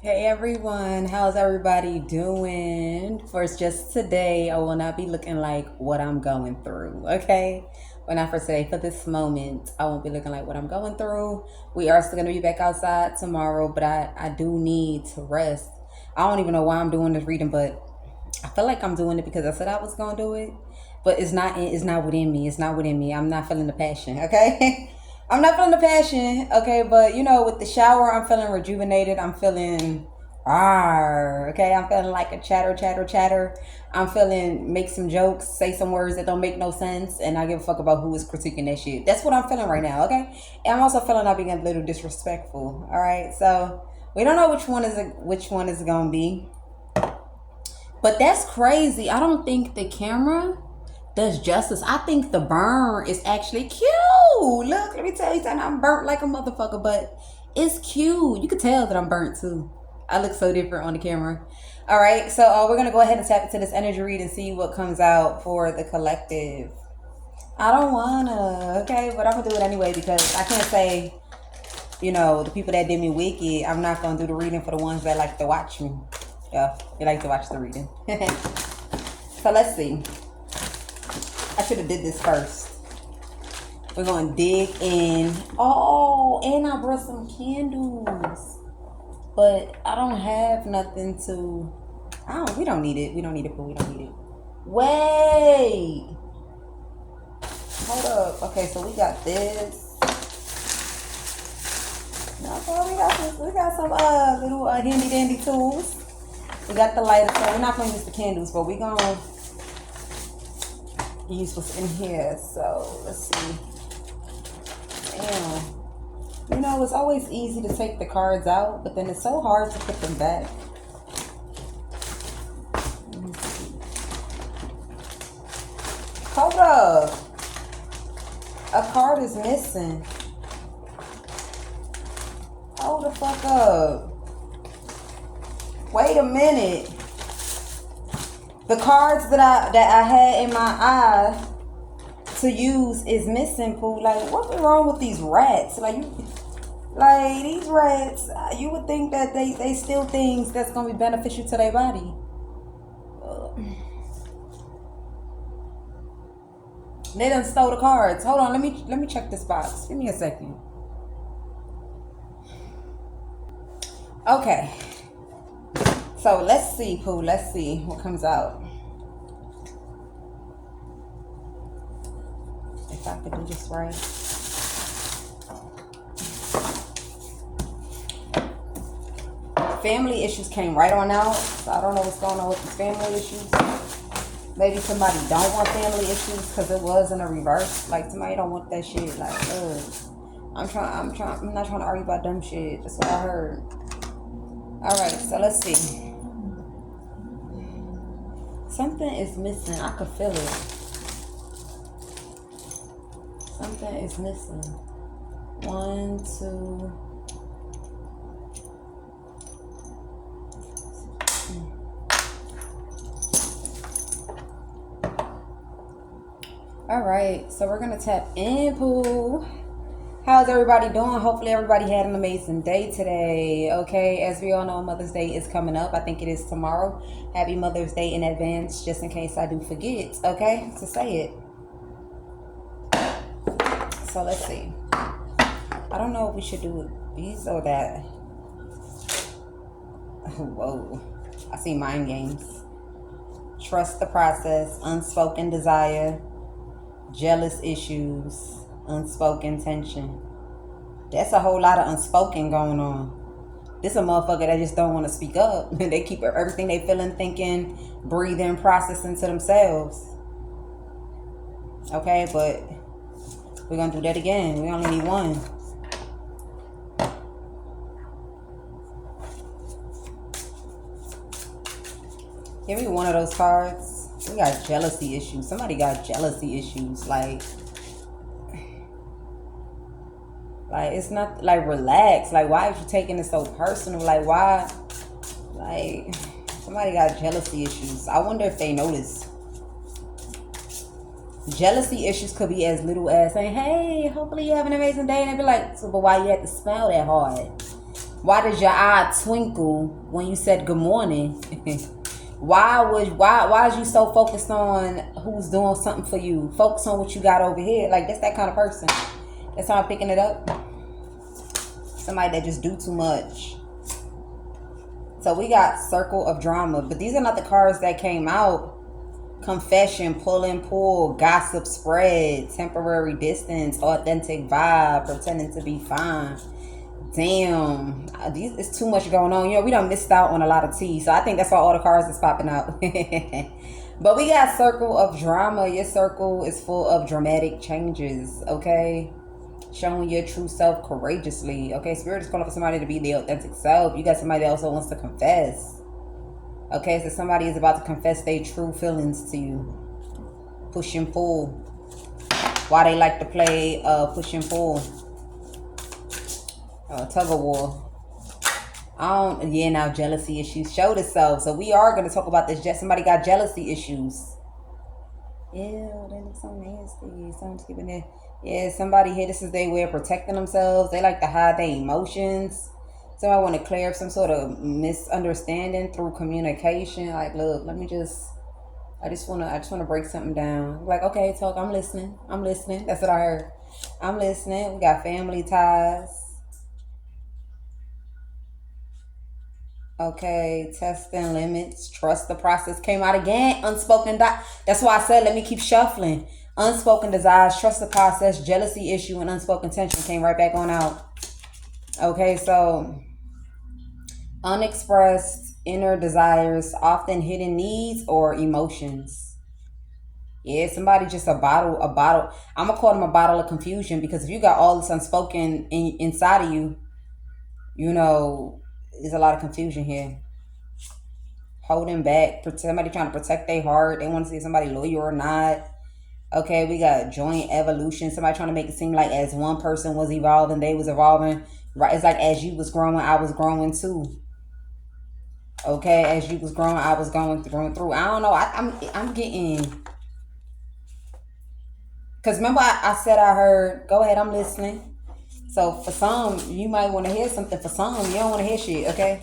Hey everyone, how's everybody doing? First, just today, I will not be looking like what I'm going through, okay? Well, not for today, for this moment, I won't be looking like what I'm going through. We are still gonna be back outside tomorrow, but I do need to rest. I don't even know why I'm doing this reading, but I feel like I'm doing it because I said I was gonna do it, but it's not within me. It's not within me. I'm not feeling the passion, okay? I'm not feeling the passion, okay, but with the shower, I'm feeling rejuvenated. I'm feeling okay. I'm feeling like a chatter, chatter, chatter. I'm feeling make some jokes, say some words that don't make no sense, and I give a fuck about who is critiquing that shit. That's what I'm feeling right now, okay? And I'm also feeling I'm being a little disrespectful. All right, so we don't know which one is gonna be, but that's crazy. I don't think the camera does justice. I think the burn is actually cute. Look, let me tell you something. I'm burnt like a motherfucker, but it's cute. You can tell that I'm burnt too. I look so different on the camera. All right, so we're gonna go ahead and tap into this energy read and see what comes out for the collective. I don't wanna, okay, but I'm gonna do it anyway because I can't say, the people that did me wicked. I'm not gonna do the reading for the ones that like to watch me. Yeah, they like to watch the reading. So let's see. I should have did this first. We're gonna dig in. Oh, and I brought some candles, but I don't have nothing to. We don't need it. We don't need it, but we don't need it. Wait. Hold up. Okay, so we got this. Okay, we got some little handy dandy tools. We got the lighter, so we're not gonna use the candles, but we're gonna use what's in here. So let's see. Damn. It's always easy to take the cards out, but then it's so hard to put them back. Hold up. A card is missing. Hold the fuck up. Wait a minute. The cards that I had in my eye to use is missing, Pooh. Like, what's wrong with these rats? Like these rats, you would think that they steal things that's gonna be beneficial to their body. They done stole the cards. Hold on, let me check this box. Give me a second. Okay. So let's see, Pooh. Let's see what comes out. If I could do this right. Family issues came right on out. So I don't know what's going on with these family issues. Maybe somebody don't want family issues because it was in a reverse. Like somebody don't want that shit. Like, I'm not trying to argue about dumb shit. That's what I heard. Alright, so let's see. Something is missing. I could feel it. Something is missing. 1, 2. All right, so we're gonna tap in, Pooh. How's everybody doing? Hopefully everybody had an amazing day today. Okay, as we all know, Mother's Day is coming up. I think it is tomorrow. Happy Mother's Day in advance, just in case I do forget, okay, to say it. So let's see. I don't know if we should do these or that. Whoa, I see mind games. Trust the process, unspoken desire, jealous issues, unspoken tension. That's a whole lot of unspoken going on. This a motherfucker that just don't want to speak up. They keep everything they feeling, thinking, breathing, processing to themselves. Okay, but we're gonna do that again. We only need one. Give me one of those cards. We got jealousy issues. Somebody got jealousy issues. Like it's not like relax. Like, why are you taking it so personal? Like, why? Like, somebody got jealousy issues. I wonder if they notice. Jealousy issues could be as little as saying, hey, hopefully you have an amazing day. And they'd be like, so, but why you have to smile that hard? Why did your eye twinkle when you said good morning? Why is you so focused on who's doing something for you? Focus on what you got over here. Like, that's that kind of person. That's how I'm picking it up. Somebody that just do too much. So we got circle of drama, but these are not the cards that came out. Confession, pull and pull, gossip spread, temporary distance, authentic vibe, pretending to be fine. Damn, it's too much going on. You know, we done missed out on a lot of tea. So I think that's why all the cards is popping out. But we got circle of drama. Your circle is full of dramatic changes, okay? Showing your true self courageously. Okay, Spirit is calling for somebody to be their authentic self. You got somebody that also wants to confess. Okay, so somebody is about to confess their true feelings to you. Push and pull. Why they like to play push and pull. Tug of war. Now jealousy issues showed itself. So we are going to talk about this. Somebody got jealousy issues. Ew, that looks so nasty. So I'm skipping it. Yeah, somebody here, this is their way of protecting themselves. They like to hide their emotions. So I want to clear up some sort of misunderstanding through communication. Like, look, I just want to break something down. Like, okay, talk, I'm listening. That's what I heard. I'm listening. We got family ties. Okay, testing limits. Trust the process came out again. Unspoken that's why I said let me keep shuffling. Unspoken desires, trust the process, jealousy issue, and unspoken tension came right back on out. Okay, so unexpressed inner desires, often hidden needs or emotions. Yeah, somebody just a bottle. I'm gonna call them a bottle of confusion, because if you got all this unspoken inside of you, you know, there's a lot of confusion here. Holding back, somebody trying to protect their heart. They want to see somebody loyal or not. Okay, we got joint evolution. Somebody trying to make it seem like as one person was evolving, they was evolving. Right? It's like as you was growing, I was growing too. Okay, as you was growing, I was going through. I don't know. I'm getting. Because remember, I said I heard. Go ahead, I'm listening. So for some, you might want to hear something. For some, you don't want to hear shit. Okay.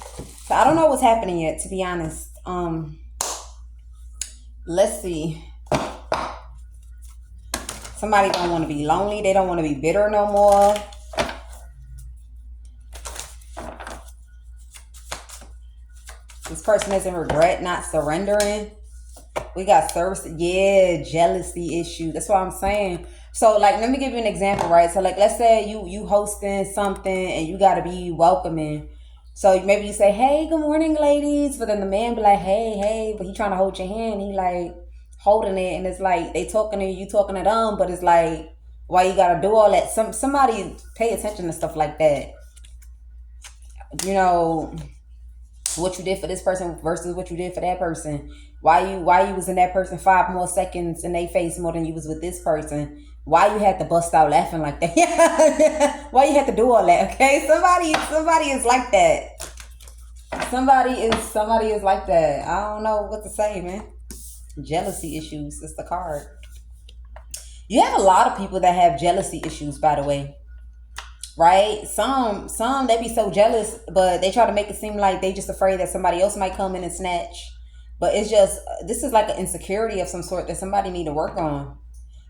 So I don't know what's happening yet, to be honest. Let's see. Somebody don't want to be lonely. They don't want to be bitter no more. This person is in regret, not surrendering. We got service. Yeah, jealousy issue. That's what I'm saying. So, like, let me give you an example, right? So, like, let's say you hosting something and you got to be welcoming. So maybe you say, hey, good morning, ladies. But then the man be like, hey. But he trying to hold your hand. He like holding it. And it's like they talking to you talking to them. But it's like, why you got to do all that? Somebody pay attention to stuff like that. You know, what you did for this person versus what you did for that person. Why you was in that person 5 more seconds in their face more than you was with this person. Why you had to bust out laughing like that? Why you had to do all that? Okay, somebody is like that. Somebody is like that. I don't know what to say, man. Jealousy issues is the card. You have a lot of people that have jealousy issues, by the way. Right? Some they be so jealous, but they try to make it seem like they just afraid that somebody else might come in and snatch. But it's just, this is like an insecurity of some sort that somebody need to work on.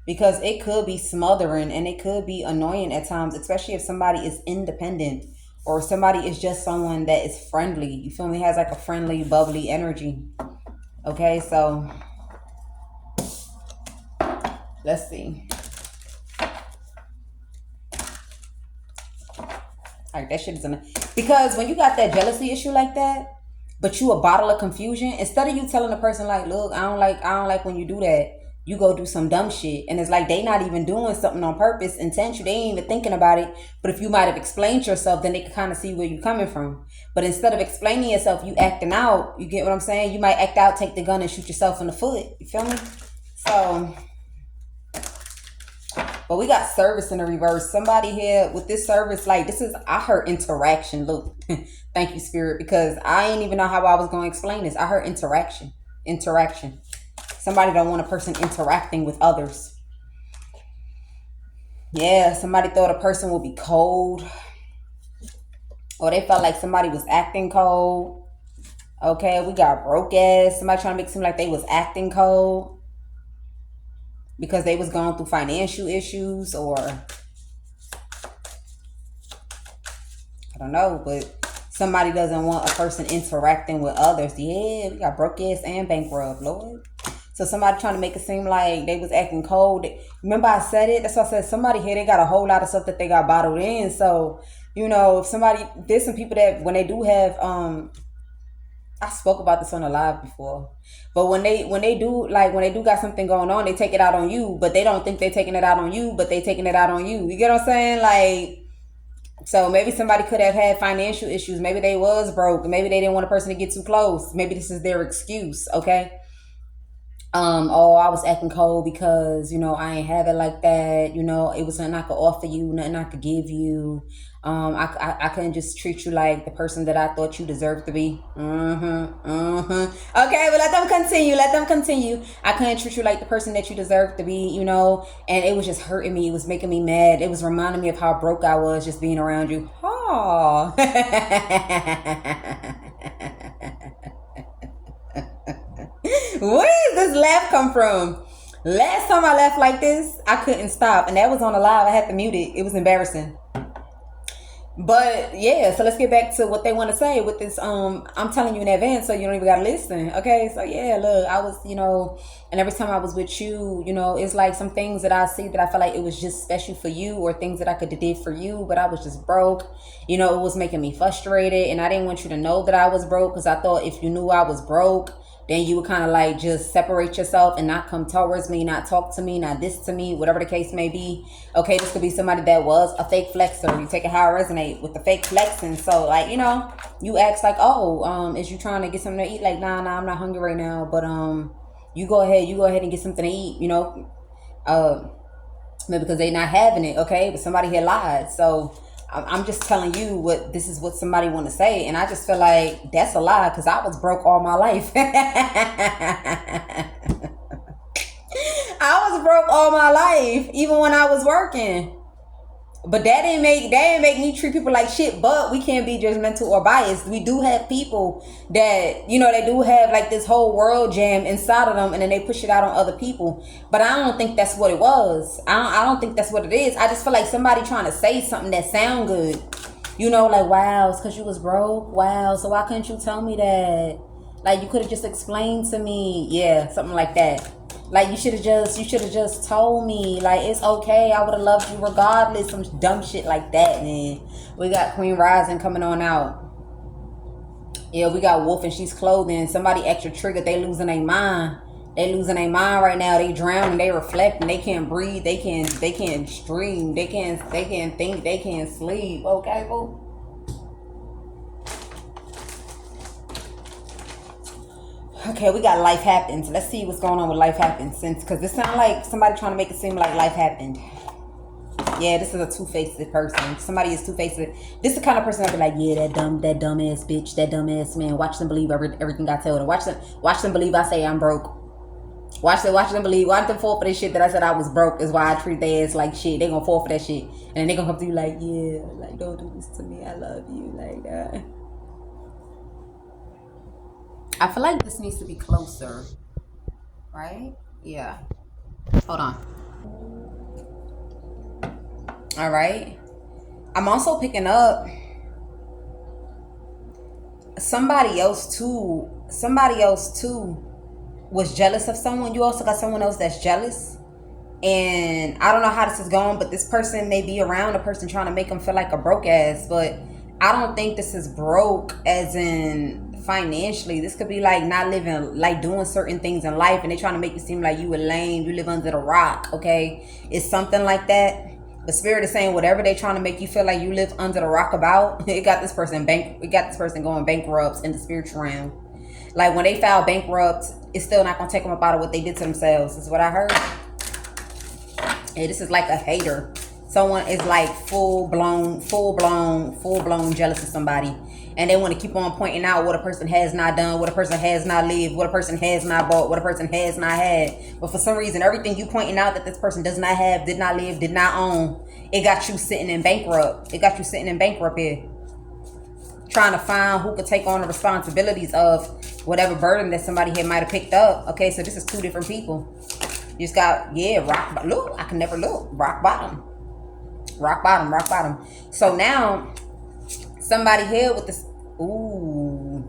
Because it could be smothering and it could be annoying at times, especially if somebody is independent or somebody is just someone that is friendly. You feel me? Has like a friendly, bubbly energy. Okay, so let's see. All right, that shit is because when you got that jealousy issue like that, but you a bottle of confusion, instead of you telling the person like, look, I don't like when you do that. You go do some dumb shit. And it's like they not even doing something on purpose, intention. They ain't even thinking about it. But if you might have explained yourself, then they can kind of see where you're coming from. But instead of explaining yourself, you acting out. You get what I'm saying? You might act out, take the gun and shoot yourself in the foot. You feel me? So, but we got service in the reverse. Somebody here with this service, like this is, I heard interaction. Look, thank you, Spirit, because I ain't even know how I was going to explain this. I heard interaction. Somebody don't want a person interacting with others. Yeah, somebody thought a person would be cold. or they felt like somebody was acting cold. Okay, we got broke ass. Somebody trying to make it seem like they was acting cold because they was going through financial issues, or I don't know, but somebody doesn't want a person interacting with others. Yeah, we got broke ass and bankrupt, Lord. So somebody trying to make it seem like they was acting cold. Remember I said it? That's why I said somebody here, they got a whole lot of stuff that they got bottled in. So, if somebody, there's some people that when they do have, I spoke about this on a live before, but when they do got something going on, they take it out on you, but they don't think they're taking it out on you, but they taking it out on you. You get what I'm saying? So maybe somebody could have had financial issues. Maybe they was broke. Maybe they didn't want a person to get too close. Maybe this is their excuse. Okay. Oh, I was acting cold because, I ain't have it like that. It was nothing I could offer you, nothing I could give you. I couldn't just treat you like the person that I thought you deserved to be. Okay, but let them continue. I couldn't treat you like the person that you deserved to be, and it was just hurting me. It was making me mad. It was reminding me of how broke I was just being around you. Oh. Where does this laugh come from? Last time I laughed like this, I couldn't stop, and that was on a live. I had to mute it. It was embarrassing. But yeah, so let's get back to what they want to say with this. I'm telling you in advance, so you don't even gotta listen. Okay, so yeah, look, I was, and every time I was with you, it's like some things that I see that I felt like it was just special for you, or things that I could have did for you, but I was just broke. It was making me frustrated, and I didn't want you to know that I was broke, because I thought if you knew I was broke, then you would kind of like just separate yourself and not come towards me, not talk to me, not this to me, whatever the case may be. Okay, this could be somebody that was a fake flexer. You take it how I resonate with the fake flexing. So like, you ask like, oh, is you trying to get something to eat? Like, nah, I'm not hungry right now. But you go ahead and get something to eat, maybe because they not having it, okay? But somebody here lied. So I'm just telling you this is what somebody want to say, and I just feel like that's a lie, because I was broke all my life. I was broke all my life, even when I was working. But that didn't make me treat people like shit. But we can't be judgmental or biased. We do have people that, they do have like this whole world jam inside of them, and then they push it out on other people. But I don't think that's what it was. I don't think that's what it is. I just feel like somebody trying to say something that sound good. Like, wow, it's because you was broke. Wow, so why couldn't you tell me that? Like, you could have just explained to me. Yeah, something like that. Like, you should have just told me. Like, it's okay. I would have loved you regardless. Some dumb shit like that, man. We got Queen Rising coming on out. Yeah, we got Wolf and She's Clothing. Somebody extra triggered. They losing their mind. They losing their mind right now. They drowning. They reflecting. They can't breathe. They can't stream. They can't think. They can't sleep. Okay, boo. Okay, we got Life Happens. Let's see what's going on with Life Happens, because this sounds like somebody trying to make it seem like life happened. Yeah, this is a two-faced person. Somebody is two-faced. This is the kind of person that be like, yeah, that dumb ass bitch, that dumb ass man. Watch them believe everything I tell them. Watch them believe I say I'm broke. Watch them believe. Watch them fall for this shit that I said I was broke. Is why I treat their ass like shit. They gonna fall for that shit, and then they gonna come to you like, yeah, like, don't do this to me. I love you, like that. I feel like this needs to be closer, right? Yeah. Hold on. All right. I'm also picking up somebody else too was jealous of someone. You also got someone else that's jealous. And I don't know how this is going, but this person may be around a person trying to make them feel like a broke ass. But I don't think this is broke as in financially. This could be like not living, like doing certain things in life, and they trying to make it seem like you a lame, you live under the rock. Okay, it's something like that. The spirit is saying whatever they trying to make you feel like you live under the rock about, it got this person going bankrupt in the spiritual realm. Like when they file bankrupt, it's still not gonna take them up out of what they did to themselves. Is what I heard. Yeah, this is like a hater. Someone is like full blown jealous of somebody, and they want to keep on pointing out what a person has not done, what a person has not lived, what a person has not bought, what a person has not had. But for some reason, everything you pointing out that this person does not have, did not live, did not own, it got you sitting in bankrupt. It got you sitting in bankrupt here. trying to find who could take on the responsibilities of whatever burden that somebody here might have picked up. Okay, so this is two different people. You just got, yeah, look, I can never look. Rock bottom. Rock bottom, rock bottom. So now, somebody here with this, ooh.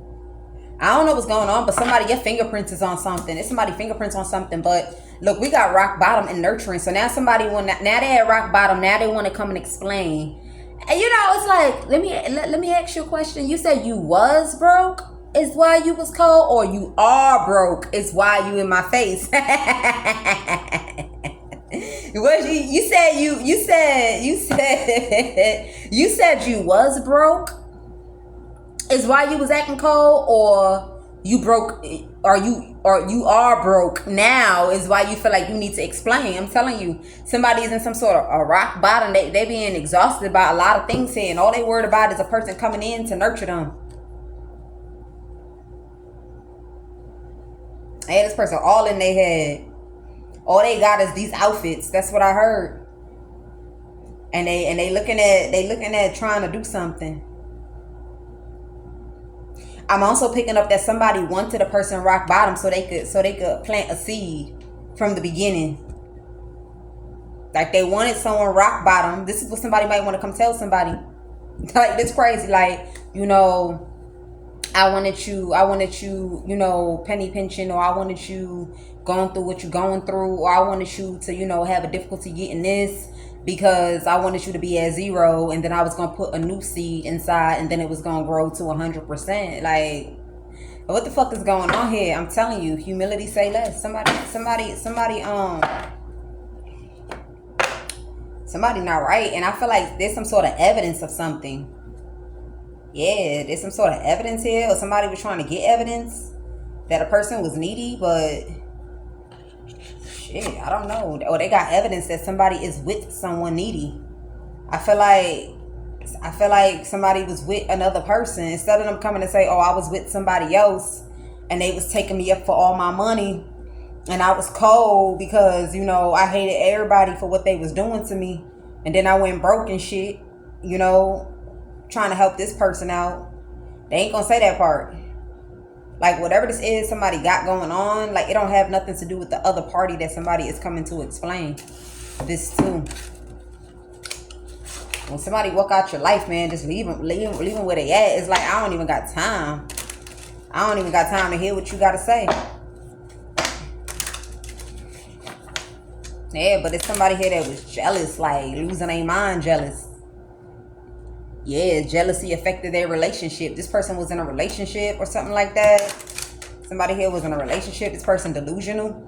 I don't know what's going on, but somebody, your fingerprints is on something. It's somebody fingerprints on something, but look, we got rock bottom and nurturing. So now somebody, now they at rock bottom, now they want to come and explain. And you know, it's like, let me ask you a question. You said you was broke is why you was cold, or you are broke is why you in my face? You said you was broke is why you was acting cold, or you broke, or you are broke now is why you feel like you need to explain. I'm telling you, somebody's in some sort of a rock bottom. They being exhausted by a lot of things here, and all they worried about is a person coming in to nurture them. Hey, this person all in their head. All they got is these outfits. That's what I heard. And they looking at trying to do something. I'm also picking up that somebody wanted a person rock bottom so they could plant a seed from the beginning. Like they wanted someone rock bottom. This is what somebody might want to come tell somebody. Like this crazy. Like, you know, I wanted you, you know, penny pinching, or I wanted you going through what you're going through, or I wanted you to, you know, have a difficulty getting this because I wanted you to be at 0, and then I was going to put a new seed inside, and then it was going to grow to 100%. Like, what the fuck is going on here? I'm telling you, humility say less. Somebody not right. And I feel like there's some sort of evidence of something. Yeah, there's some sort of evidence here, or somebody was trying to get evidence that a person was needy, but shit, I don't know. Or they got evidence that somebody is with someone needy. I feel like somebody was with another person. Instead of them coming to say, oh, I was with somebody else and they was taking me up for all my money and I was cold because, you know, I hated everybody for what they was doing to me, and then I went broke and shit, you know, trying to help this person out. They ain't gonna say that part. Like, whatever this is somebody got going on, like, it don't have nothing to do with the other party that somebody is coming to explain this to. When somebody walk out your life, man, just leave them where they at. It's like, I don't even got time. I don't even got time to hear what you gotta say. Yeah, but it's somebody here that was jealous, like losing their mind jealous. Yeah, jealousy affected their relationship. This person was in a relationship or something like that. Somebody here was in a relationship. This person delusional.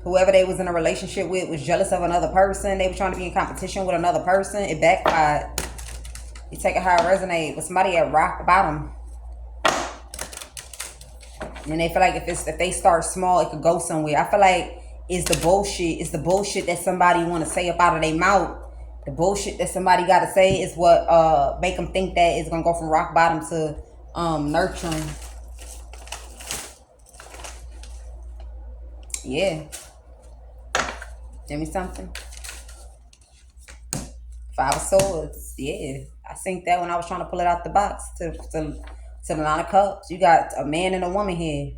Whoever they was in a relationship with was jealous of another person. They were trying to be in competition with another person. It backfired. You take it how it resonates. With somebody at rock bottom. And they feel like if they start small, it could go somewhere. I feel like it's the bullshit that somebody want to say up out of their mouth. The bullshit that somebody got to say is what make them think that it's going to go from rock bottom to nurturing. Yeah. Give me something. 5 of Swords. Yeah. I synced that when I was trying to pull it out the box to the 9 of Cups. You got a man and a woman here.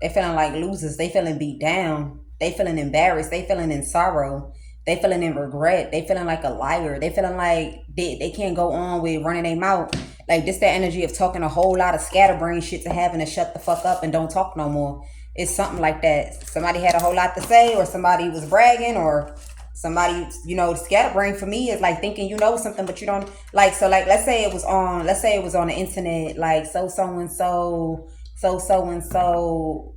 They feeling like losers. They feeling beat down. They feeling embarrassed. They feeling in sorrow. They feeling in regret. They feeling like a liar. They feeling like they can't go on with running their mouth. Like, this that energy of talking a whole lot of scatterbrain shit to having to shut the fuck up and don't talk no more. It's something like that. Somebody had a whole lot to say, or somebody was bragging, or somebody, you know, scatterbrain for me is like thinking you know something, but you don't. Like, so like, let's say it was on the internet, like, so-and-so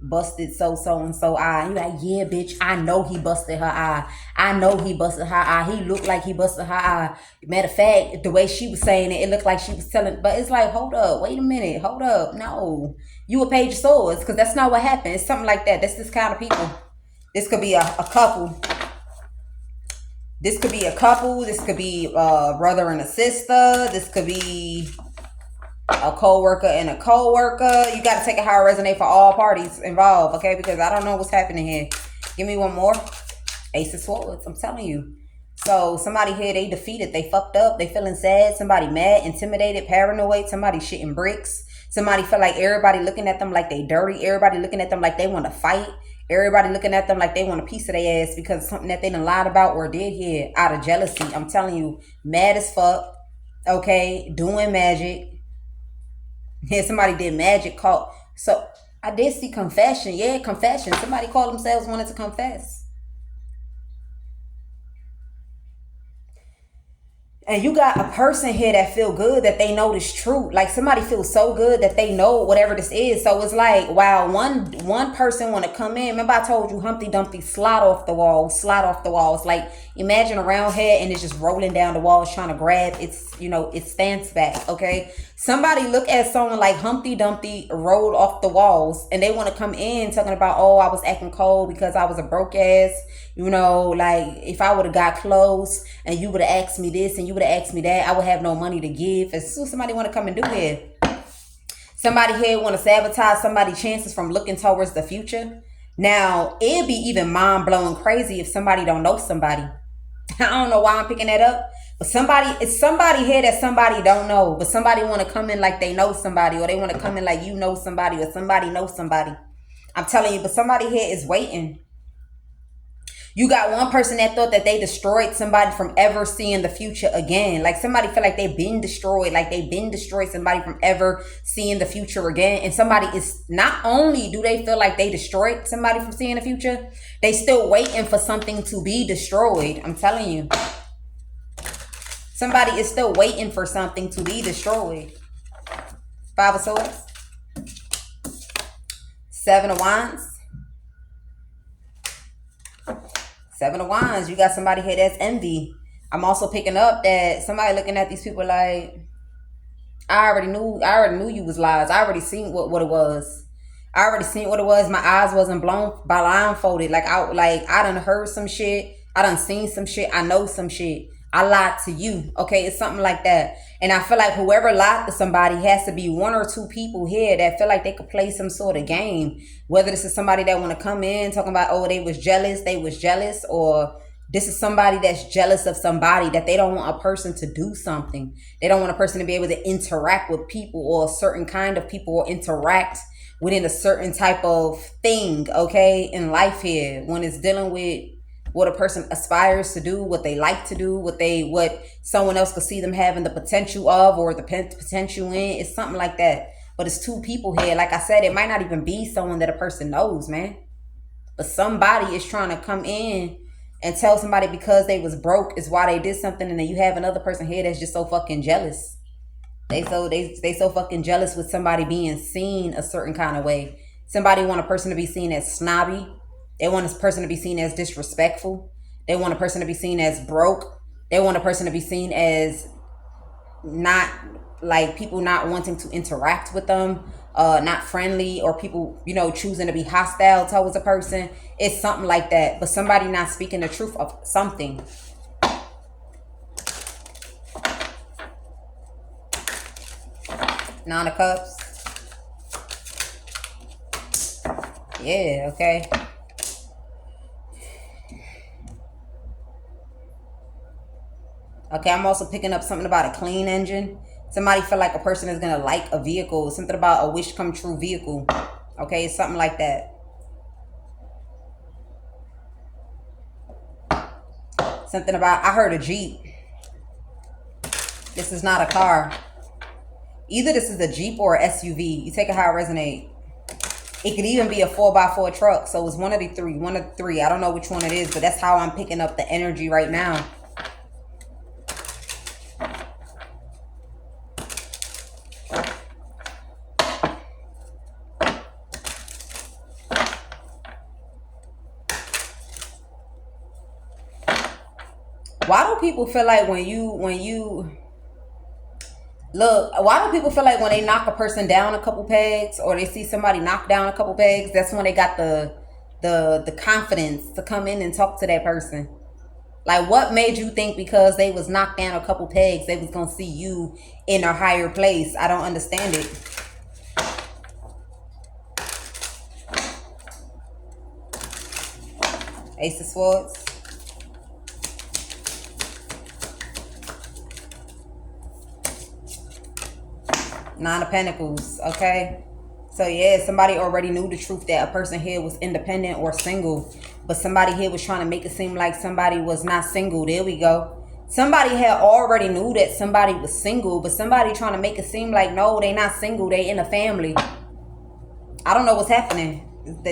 busted so-and-so eye. You like, yeah, bitch, I know he busted her eye. I know he busted her eye. He looked like he busted her eye. Matter of fact, the way she was saying it looked like she was telling, but it's like, hold up, wait a minute, hold up. No, you a Page of Swords, because that's not what happened. It's something like that. That's this kind of people. This could be a couple. This could be a couple. This could be a brother and a sister. This could be a co-worker and a co-worker. You got to take it how it resonates for all parties involved, okay? Because I don't know what's happening here. Give me one more. Ace of Swords. I'm telling you. So somebody here, they defeated, they fucked up, they feeling sad, somebody mad, intimidated, paranoid, somebody shitting bricks. Somebody feel like everybody looking at them like they dirty, everybody looking at them like they want to fight, everybody looking at them like they want a piece of their ass because of something that they done lied about or did here out of jealousy. I'm telling you, mad as fuck, okay, doing magic. Yeah, somebody did magic call. So I did see confession. Yeah, confession. Somebody called themselves, wanted to confess. And you got a person here that feel good that they know this truth. Like somebody feels so good that they know whatever this is. So it's like, wow, one person want to come in. Remember I told you Humpty Dumpty slide off the wall, slide off the walls. Like imagine a round head and it's just rolling down the walls trying to grab its, its stance back. Okay. Somebody look at someone like Humpty Dumpty rolled off the walls and they want to come in talking about, oh, I was acting cold because I was a broke ass. Like if I would have got close and you would have asked me this and you would have asked me that, I would have no money to give. And so somebody want to come and do here. Somebody here want to sabotage somebody's chances from looking towards the future. Now, it'd be even mind-blowing crazy if somebody don't know somebody. I don't know why I'm picking that up. But it's somebody here that somebody don't know. But somebody want to come in like they know somebody. Or they want to come in like you know somebody. Or somebody knows somebody. I'm telling you, but somebody here is waiting. You got one person that thought that they destroyed somebody from ever seeing the future again. Like somebody feel like they've been destroyed. Like they've been destroyed somebody from ever seeing the future again. And somebody is, not only do they feel like they destroyed somebody from seeing the future, they still waiting for something to be destroyed. I'm telling you. Somebody is still waiting for something to be destroyed. 5 of Swords. 7 of Wands. 7 of Wands. You got somebody here that's envy. I'm also picking up that somebody looking at these people like, I already knew you was lies. I already seen what it was. I already seen what it was. My eyes wasn't blown blindfolded. Like I done heard some shit. I done seen some shit. I know some shit. I lied to you. Okay, it's something like that. And I feel like whoever lied to somebody has to be 1 or 2 people here that feel like they could play some sort of game. Whether this is somebody that want to come in talking about, oh, they was jealous, or this is somebody that's jealous of somebody, that they don't want a person to do something. They don't want a person to be able to interact with people or a certain kind of people, or interact within a certain type of thing, okay, in life here. When it's dealing with what a person aspires to do, what they like to do, what someone else could see them having the potential of, or the potential in. It's something like that. But it's 2 people here. Like I said, it might not even be someone that a person knows, man. But somebody is trying to come in and tell somebody because they was broke is why they did something. And then you have another person here that's just so fucking jealous. They so fucking jealous with somebody being seen a certain kind of way. Somebody want a person to be seen as snobby. They want a person to be seen as disrespectful. They want a person to be seen as broke. They want a person to be seen as not, like, people not wanting to interact with them, not friendly, or people, choosing to be hostile towards a person. It's something like that. But somebody not speaking the truth of something. Nine of Cups. Yeah, okay. Okay, I'm also picking up something about a clean engine. Somebody feel like a person is going to like a vehicle. Something about a wish come true vehicle. Okay, something like that. Something about, I heard a Jeep. This is not a car. Either this is a Jeep or a SUV. You take it how it resonates. It could even be a 4x4 truck. So it's one of the three. I don't know which one it is, but that's how I'm picking up the energy right now. Why do people feel like when you look, why do people feel like when they knock a person down a couple pegs, or they see somebody knock down a couple pegs, that's when they got the confidence to come in and talk to that person? Like, what made you think because they was knocked down a couple pegs, they was going to see you in a higher place? I don't understand it. Ace of Swords. Nine of Pentacles, okay? So yeah, somebody already knew the truth that a person here was independent or single. But somebody here was trying to make it seem like somebody was not single. There we go. Somebody had already knew that somebody was single, but somebody trying to make it seem like, no, they not single, they in a family. I don't know what's happening.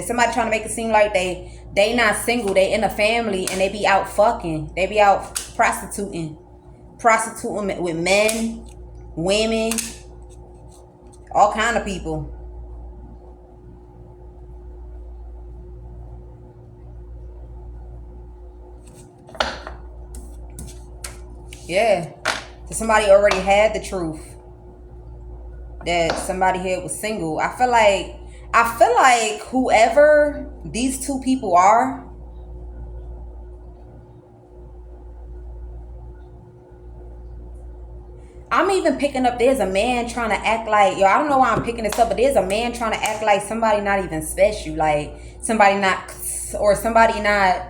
Somebody trying to make it seem like they not single, they in a family, and they be out fucking. They be out prostituting with men, women, all kind of people. Yeah. So somebody already had the truth that somebody here was single. I feel like whoever these two people are, I'm even picking up, there's a man trying to act like, I don't know why I'm picking this up, but there's a man trying to act like somebody not even special, like somebody not, or somebody not,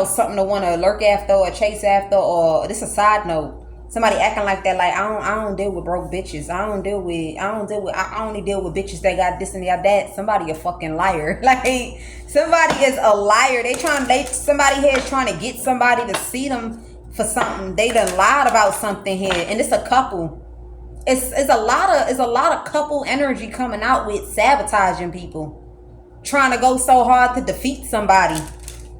something to want to lurk after or chase after, or this is a side note. Somebody acting like that, like I don't deal with broke bitches. I only deal with bitches that got this and that. Somebody a fucking liar. Like somebody is a liar. Somebody here is trying to get somebody to see them for something. They done lied about something here, and it's a couple. It's a lot of couple energy coming out with sabotaging people, trying to go so hard to defeat somebody.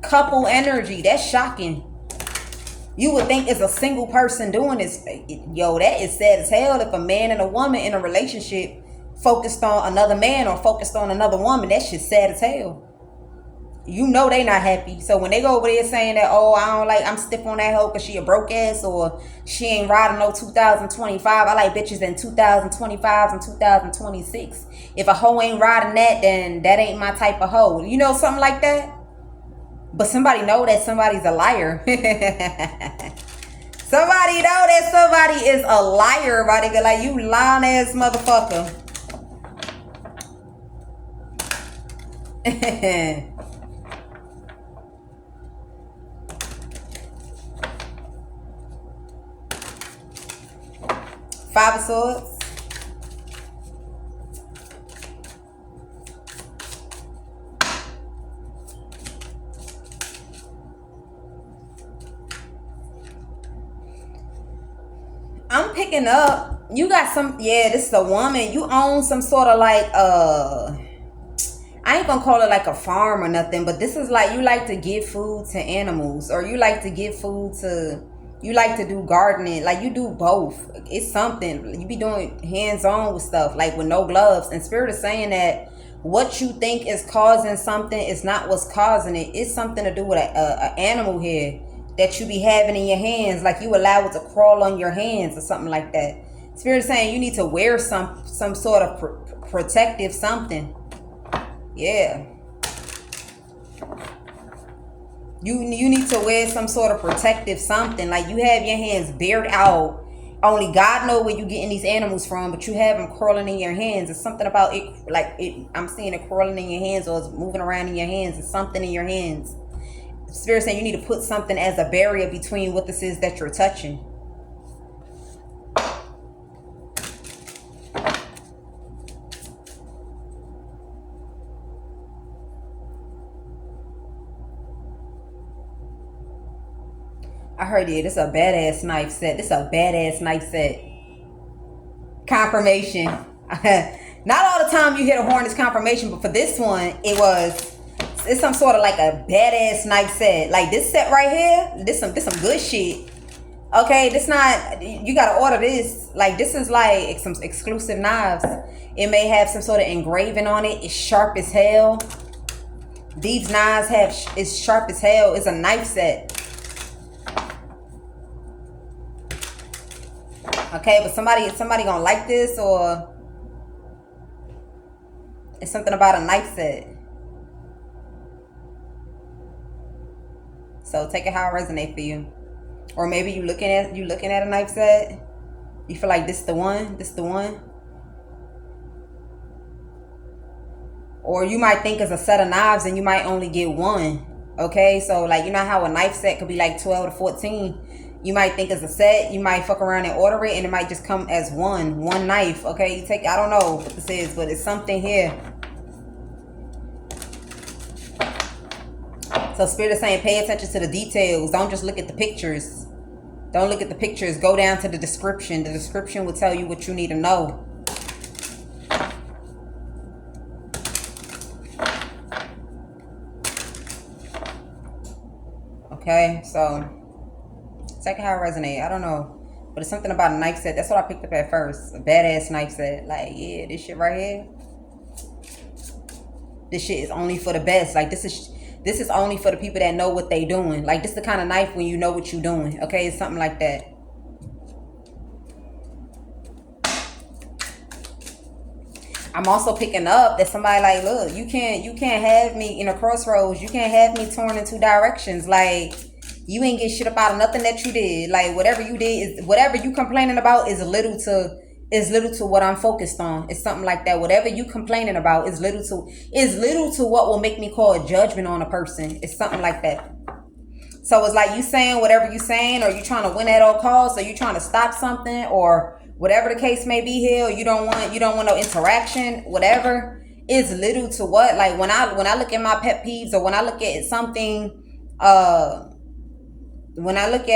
Couple energy. That's shocking. You would think it's a single person doing this. Yo, that is sad as hell. If a man and a woman in a relationship focused on another man or focused on another woman, that shit's sad as hell. You know they not happy. So when they go over there saying that, oh, I'm stiff on that hoe because she a broke ass, or she ain't riding no 2025. I like bitches in 2025s and 2026. If a hoe ain't riding that, then that ain't my type of hoe. You know, something like that. But somebody know that somebody's a liar. Somebody know that somebody is a liar, buddy. Like, you lying ass motherfucker. Five of Swords. I'm picking up, you got some, this is a woman. You own some sort of like, I ain't gonna call it like a farm or nothing, but this is like, you like to give food to animals, or you like to give food to, you like to do gardening. Like, you do both. It's something. You be doing hands-on with stuff, like with no gloves. And Spirit is saying that what you think is causing something is not what's causing it. It's something to do with an animal here that you be having in your hands, like you allow it to crawl on your hands or something like that. Spirit is saying you need to wear some sort of protective something. Yeah. You need to wear some sort of protective something. Like, you have your hands bared out. Only God knows where you getting these animals from, but you have them crawling in your hands. It's something about it, like it. I'm seeing it crawling in your hands, or it's moving around in your hands. It's something in your hands. Spirit saying you need to put something as a barrier between what this is that you're touching. I heard it. This is a badass knife set. This is a badass knife set. Confirmation. Not all the time you hear the horn is confirmation, but for this one, it's some sort of like a badass knife set. Like, this set right here, this some good shit. Okay, this not, you gotta order this. Like, this is like some exclusive knives. It may have some sort of engraving on it. It's sharp as hell. These knives it's sharp as hell. It's a knife set. Okay, but somebody gonna like this, or it's something about a knife set. So take it how it resonates for you. Or maybe you looking at a knife set. You feel like this the one. Or you might think it's a set of knives and you might only get one. Okay, so like, you know how a knife set could be like 12 to 14. You might think it's a set. You might fuck around and order it, and it might just come as one knife. Okay, you take. I don't know what this is, but it's something here. So Spirit is saying, pay attention to the details. Don't just look at the pictures. Don't look at the pictures. Go down to the description. The description will tell you what you need to know. Okay, so check how it resonates. I don't know, but it's something about a knife set. That's what I picked up at first. A badass knife set. Like, yeah, this shit right here. This shit is only for the best. Like, this is only for the people that know what they doing. Like, this is the kind of knife when you know what you doing. Okay, it's something like that. I'm also picking up that somebody like, look, you can't have me in a crossroads. You can't have me torn in two directions. Like, you ain't get shit up out of nothing that you did. Like, whatever you did is whatever you complaining about is little to what I'm focused on. It's something like that. Whatever you complaining about is little to what will make me call a judgment on a person. It's something like that. So it's like you saying whatever you saying, or you trying to win at all costs, or you trying to stop something, or whatever the case may be here, or you don't want no interaction, whatever, is little to what. Like, when I look at my pet peeves, or when I look at something, when I look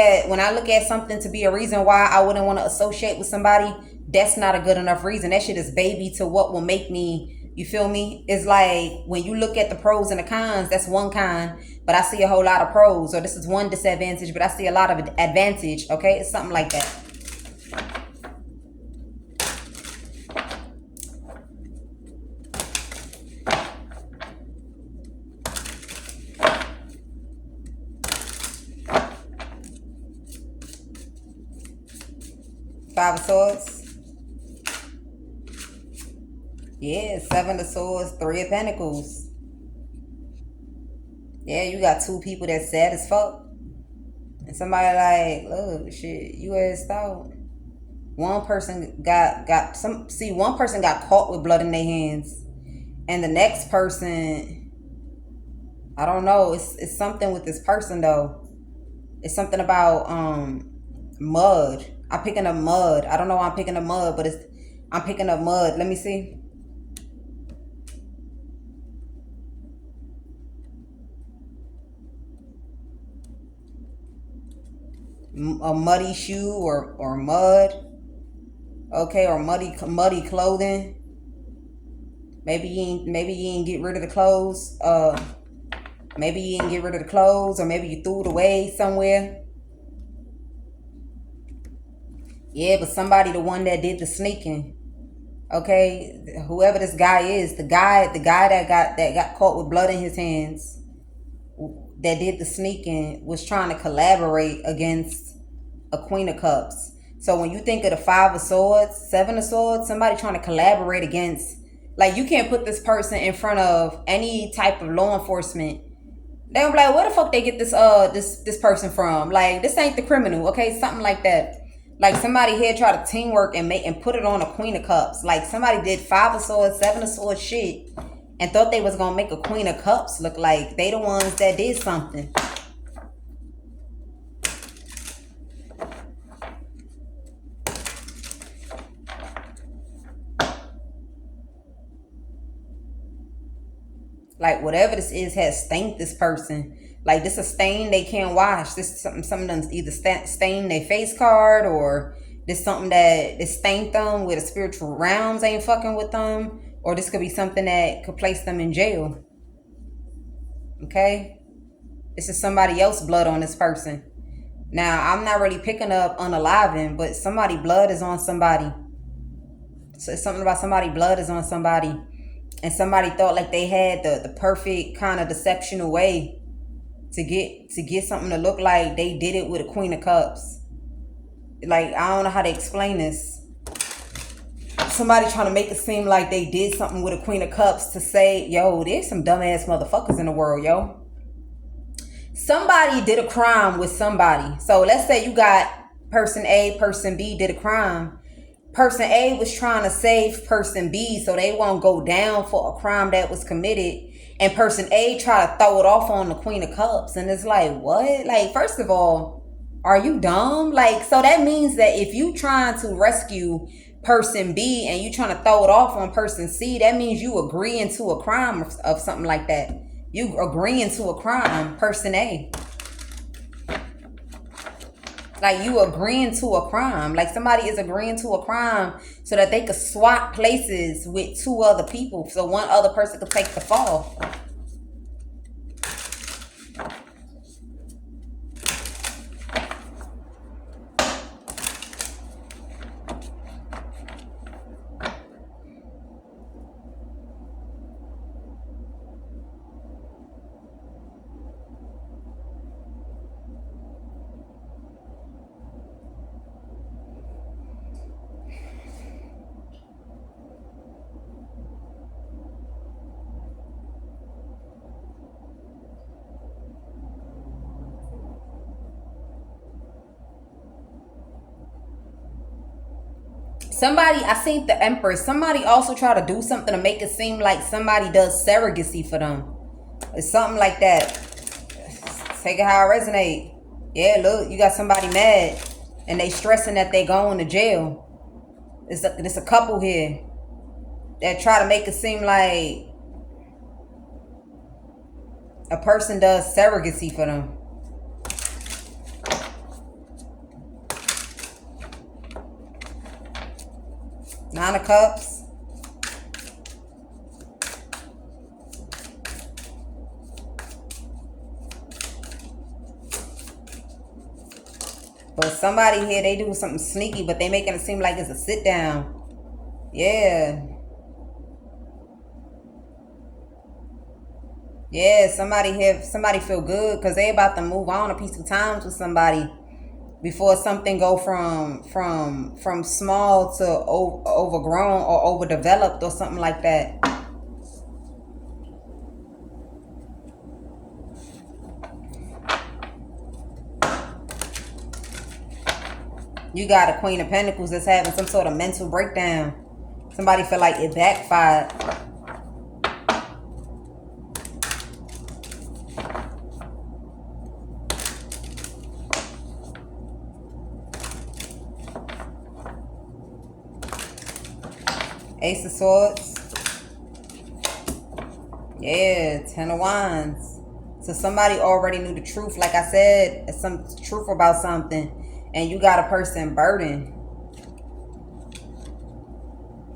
at something to be a reason why I wouldn't want to associate with somebody, that's not a good enough reason. That shit is baby to what will make me, you feel me? It's like when you look at the pros and the cons, that's one kind, but I see a whole lot of pros. Or this is one disadvantage, but I see a lot of advantage. Okay, it's something like that. Five of Swords. Yeah, Seven of Swords, Three of Pentacles. Yeah, you got two people that's sad as fuck. And somebody like, look, shit, you as thought. One person got caught with blood in their hands. And the next person, I don't know, it's something with this person though. It's something about mud. I'm picking up mud. I don't know why I'm picking up mud, but I'm picking up mud. Let me see. A muddy shoe or mud. Okay, or muddy clothing. Maybe you ain't get rid of the clothes. Maybe you didn't get rid of the clothes, or maybe you threw it away somewhere. Yeah, but somebody, the one that did the sneaking. Okay, whoever this guy is, the guy that got caught with blood in his hands, that did the sneaking, was trying to collaborate against a Queen of Cups. So when you think of the Five of Swords, Seven of Swords, somebody trying to collaborate against, like, you can't put this person in front of any type of law enforcement. They'll be like, where the fuck they get this person from? Like, this ain't the criminal, okay? Something like that. Like, somebody here try to teamwork and put it on a Queen of Cups. Like, somebody did Five of Swords, Seven of Swords shit, and thought they was gonna make a Queen of Cups look like they the ones that did something. Like, whatever this is has stained this person. Like, this is a stain they can't wash. This is something that's either stained their face card, or this something that is stained them where the spiritual realms ain't fucking with them, or this could be something that could place them in jail. Okay? This is somebody else's blood on this person. Now, I'm not really picking up unaliving, but somebody blood is on somebody. So it's something about somebody blood is on somebody. And somebody thought like they had the perfect kind of deceptional way to get something to look like they did it with a Queen of Cups. Like, I don't know how to explain this. Somebody trying to make it seem like they did something with a Queen of Cups to say, yo, there's some dumbass motherfuckers in the world, yo. Somebody did a crime with somebody. So let's say you got person A, person B did a crime. Person A was trying to save person B so they won't go down for a crime that was committed. And person A tried to throw it off on the Queen of Cups. And it's like, what? Like, first of all, Are you dumb? Like, so that means that if you trying to rescue person B and you trying to throw it off on person C, that means you agreeing to a crime of something like that. You agreeing to a crime, person A. Like, you agreeing to a crime. Like, somebody is agreeing to a crime so that they could swap places with two other people so one other person could take the fall. Somebody, I seen the Empress. Somebody also try to do something to make it seem like somebody does surrogacy for them. It's something like that. Take it how it resonate. Yeah, look, you got somebody mad and they stressing that they going to jail. It's a couple here that try to make it seem like a person does surrogacy for them. Nine of Cups. But somebody here, they do something sneaky, but they making it seem like it's a sit down. Yeah. Yeah, somebody here, somebody feel good because they about to move on a piece of times with somebody before something go from small to overgrown or overdeveloped or something like that. You got a Queen of Pentacles that's having some sort of mental breakdown. Somebody feel like it backfired. Ace of Swords. Yeah, Ten of Wands. So somebody already knew the truth. Like I said, some truth about something. And you got a person burdened.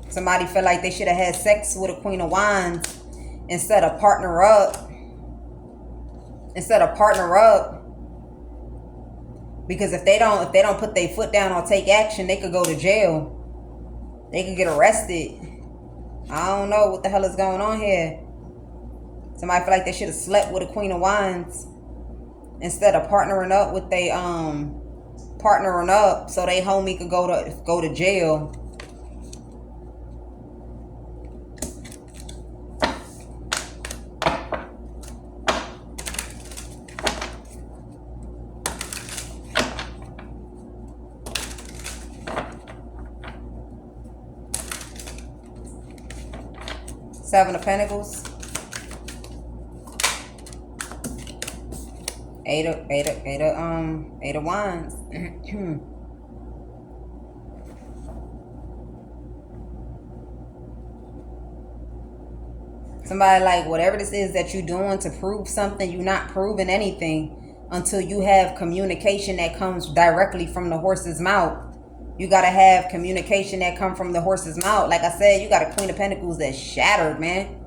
Somebody feel like they should have had sex with a Queen of Wands instead of partner up. Because if they don't put their foot down or take action, they could go to jail. They could get arrested. I don't know what the hell is going on here. Somebody feel like they should have slept with a Queen of Wands instead of partnering up with so they homie could go to jail. Seven of Pentacles. Eight of Wands. Somebody like, whatever this is that you're doing to prove something, you're not proving anything until you have communication that comes directly from the horse's mouth. You got to have communication that come from the horse's mouth. Like I said, you got a Queen of Pentacles that's shattered, man.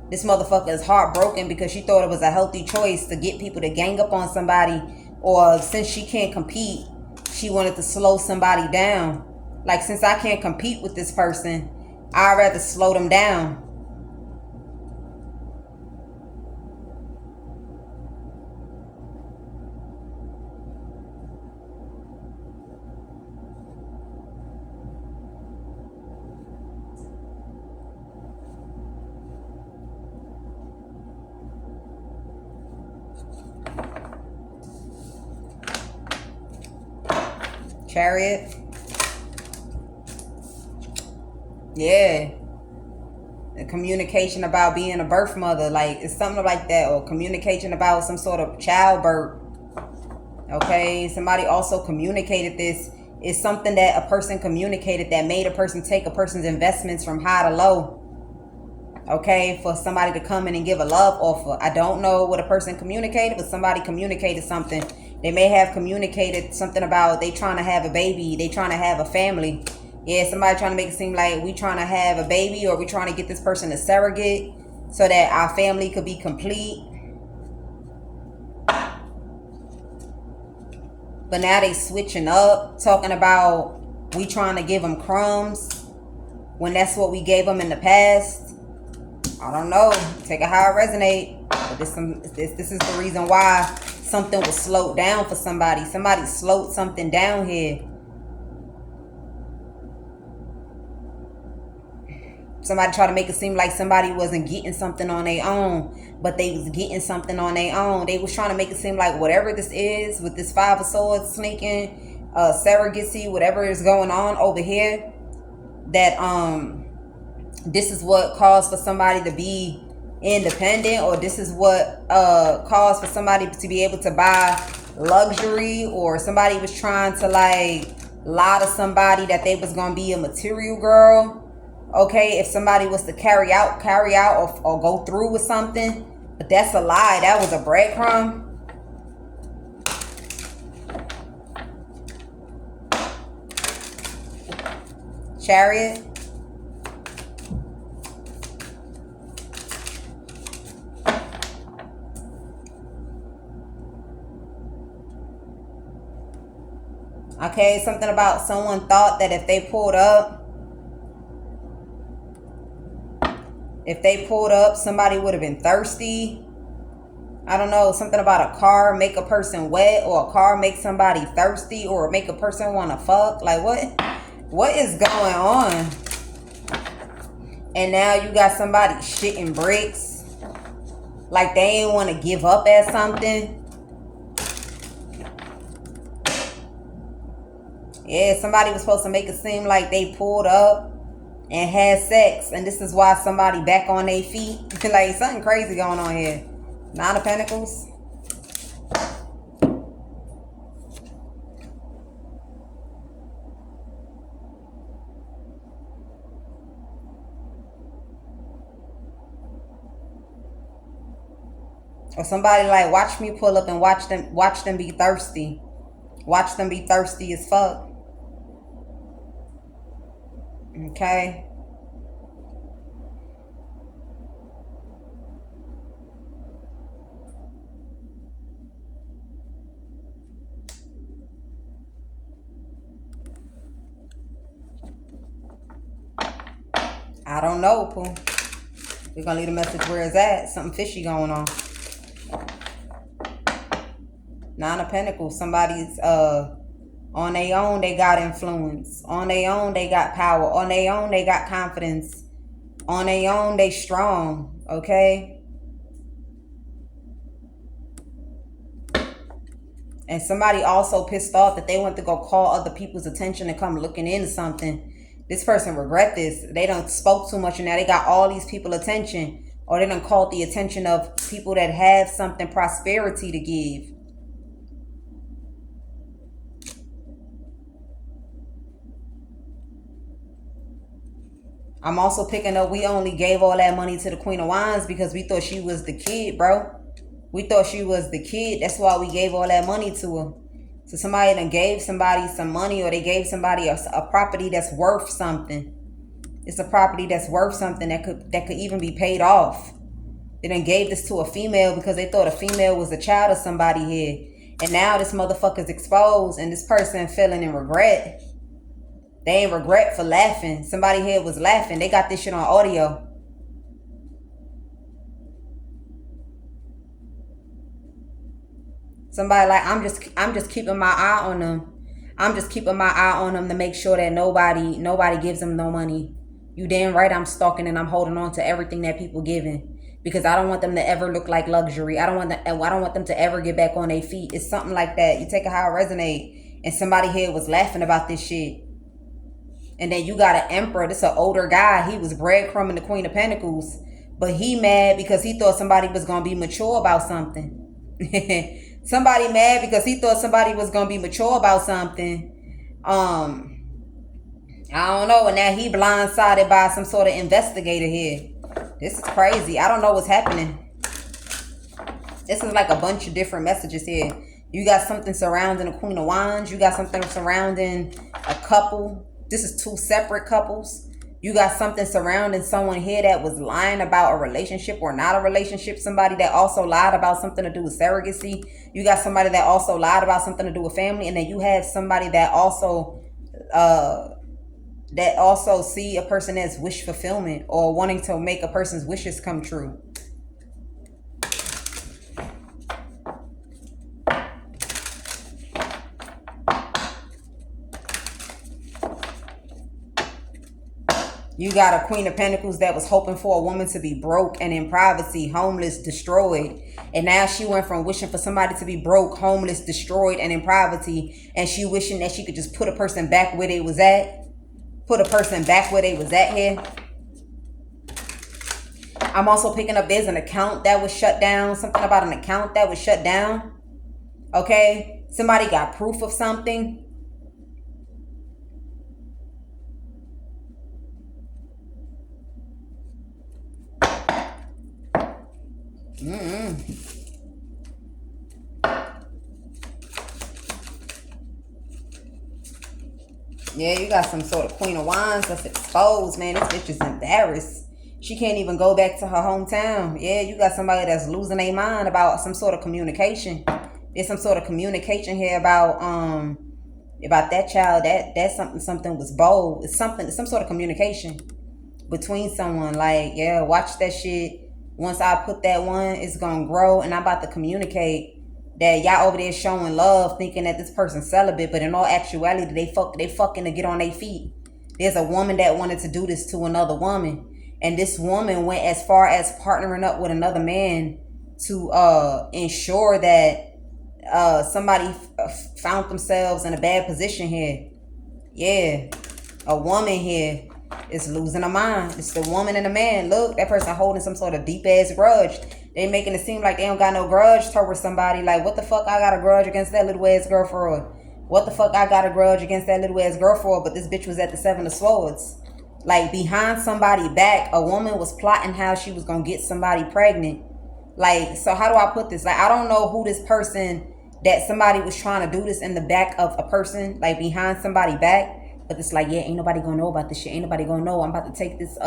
This motherfucker is heartbroken because she thought it was a healthy choice to get people to gang up on somebody. Or since she can't compete, she wanted to slow somebody down. Like, since I can't compete with this person, I'd rather slow them down. Chariot. Yeah. The communication about being a birth mother. Like, it's something like that. Or communication about some sort of childbirth. Okay, somebody also communicated this. It's something that a person communicated that made a person take a person's investments from high to low. Okay, for somebody to come in and give a love offer. I don't know what a person communicated, but somebody communicated something. They may have communicated something about they trying to have a baby, they trying to have a family. Yeah, somebody trying to make it seem like we trying to have a baby, or we trying to get this person a surrogate so that our family could be complete. But now they switching up, talking about we trying to give them crumbs when that's what we gave them in the past. I don't know. Take it how it resonate. But this is the reason why something was slowed down for somebody. Somebody slowed something down here. Somebody tried to make it seem like somebody wasn't getting something on their own, but they was getting something on their own. They was trying to make it seem like whatever this is with this Five of Swords sneaking, surrogacy, whatever is going on over here, that this is what caused for somebody to be independent, or this is what caused for somebody to be able to buy luxury, or somebody was trying to like lie to somebody that they was gonna be a material girl. Okay, if somebody was to carry out or go through with something, but that's a lie. That was a breadcrumb. Chariot. Okay, something about someone thought that if they pulled up, somebody would have been thirsty. I don't know, something about a car make a person wet, or a car make somebody thirsty, or make a person want to fuck. Like what is going on? And now you got somebody shitting bricks, like they ain't want to give up at something. Yeah, somebody was supposed to make it seem like they pulled up and had sex, and this is why somebody back on their feet. Like something crazy going on here. Nine of Pentacles. Or somebody like, watch me pull up and watch them be thirsty. Watch them be thirsty as fuck. Okay. I don't know, Pooh. We're gonna leave a message where it's at. Something fishy going on. Nine of Pentacles. Somebody's on their own, they got influence. On their own, they got power. On their own, they got confidence. On their own, they strong. Okay? And somebody also pissed off that they went to go call other people's attention and come looking into something. This person regret this. They done spoke too much, and now they got all these people attention. Or they done called the attention of people that have something prosperity to give. I'm also picking up, we only gave all that money to the Queen of Wands because we thought she was the kid, bro. We thought she was the kid. That's why we gave all that money to her. So somebody done gave somebody some money, or they gave somebody a property that's worth something. It's a property that's worth something that could even be paid off. They done gave this to a female because they thought a female was a child of somebody here. And now this motherfucker's exposed, and this person feeling in regret. They ain't regret for laughing. Somebody here was laughing. They got this shit on audio. Somebody like, I'm just keeping my eye on them. I'm just keeping my eye on them to make sure that nobody gives them no money. You damn right I'm stalking, and I'm holding on to everything that people giving, because I don't want them to ever look like luxury. I don't want them to ever get back on their feet. It's something like that. You take it how it resonate. And somebody here was laughing about this shit. And then you got an Emperor. This is an older guy. He was breadcrumbing the Queen of Pentacles. But he mad because he thought somebody was going to be mature about something. Somebody mad because he thought somebody was gonna be mature about something. I don't know, and now he blindsided by some sort of investigator here. This is crazy. I don't know what's happening. This is like a bunch of different messages here. You got something surrounding the Queen of Wands. You got something surrounding a couple. This is two separate couples. You got something surrounding someone here that was lying about a relationship or not a relationship. Somebody that also lied about something to do with surrogacy. You got somebody that also lied about something to do with family. And then you have somebody that also see a person as wish fulfillment or wanting to make a person's wishes come true. You got a Queen of Pentacles that was hoping for a woman to be broke and in privacy, homeless, destroyed. And now she went from wishing for somebody to be broke, homeless, destroyed, and in privacy. And she wishing that she could just put a person back where they was at. Put a person back where they was at here. I'm also picking up there's an account that was shut down. Something about an account that was shut down. Okay? Somebody got proof of something. Yeah, you got some sort of Queen of Wands that's exposed, man. This bitch is embarrassed. She can't even go back to her hometown. Yeah, you got somebody that's losing their mind about some sort of communication. There's some sort of communication here about that child. That something was bold. It's some sort of communication between someone. Like, yeah, watch that shit. Once I put that one, it's gonna grow, and I'm about to communicate that y'all over there showing love, thinking that this person's celibate, but in all actuality, they fucking to get on their feet. There's a woman that wanted to do this to another woman, and this woman went as far as partnering up with another man to ensure that somebody found themselves in a bad position here. Yeah, a woman here is losing her mind. It's the woman and the man. Look, that person holding some sort of deep ass grudge. They making it seem like they don't got no grudge towards somebody. Like, what the fuck I got a grudge against that little ass girl for? What the fuck I got a grudge against that little ass girl for? But this bitch was at the Seven of Swords. Like, behind somebody back, a woman was plotting how she was gonna get somebody pregnant. Like, so how do I put this? Like, I don't know who this person that somebody was trying to do this in the back of a person, like behind somebody back. But it's like, yeah, ain't nobody gonna know about this shit. Ain't nobody gonna know. I'm about to take this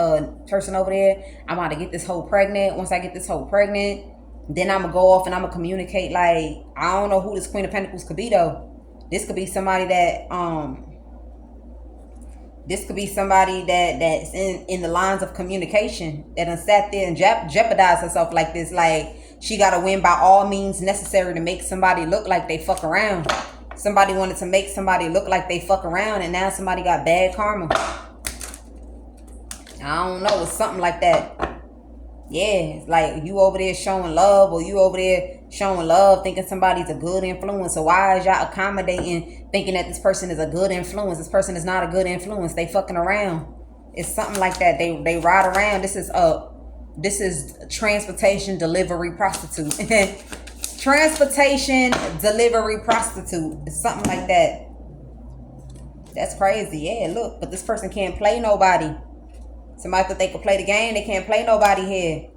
person over there. I'm about to get this hoe pregnant. Once I get this hoe pregnant, then I'm gonna go off and I'm gonna communicate. Like, I don't know who this Queen of Pentacles could be though. This could be somebody that that's in the lines of communication that done sat there and jeopardized herself like this. Like, she gotta win by all means necessary to make somebody look like they fuck around. Somebody wanted to make somebody look like they fuck around, and now somebody got bad karma. I don't know. It's something like that. Yeah, it's like you over there showing love, or you over there showing love thinking somebody's a good influence. So why is y'all accommodating thinking that this person is a good influence? This person is not a good influence. They fucking around. It's something like that. They ride around. This is transportation delivery prostitute. Transportation delivery prostitute. It's something like that. That's crazy. Yeah, look, but this person can't play nobody. Somebody thought they could play the game. They can't play nobody here.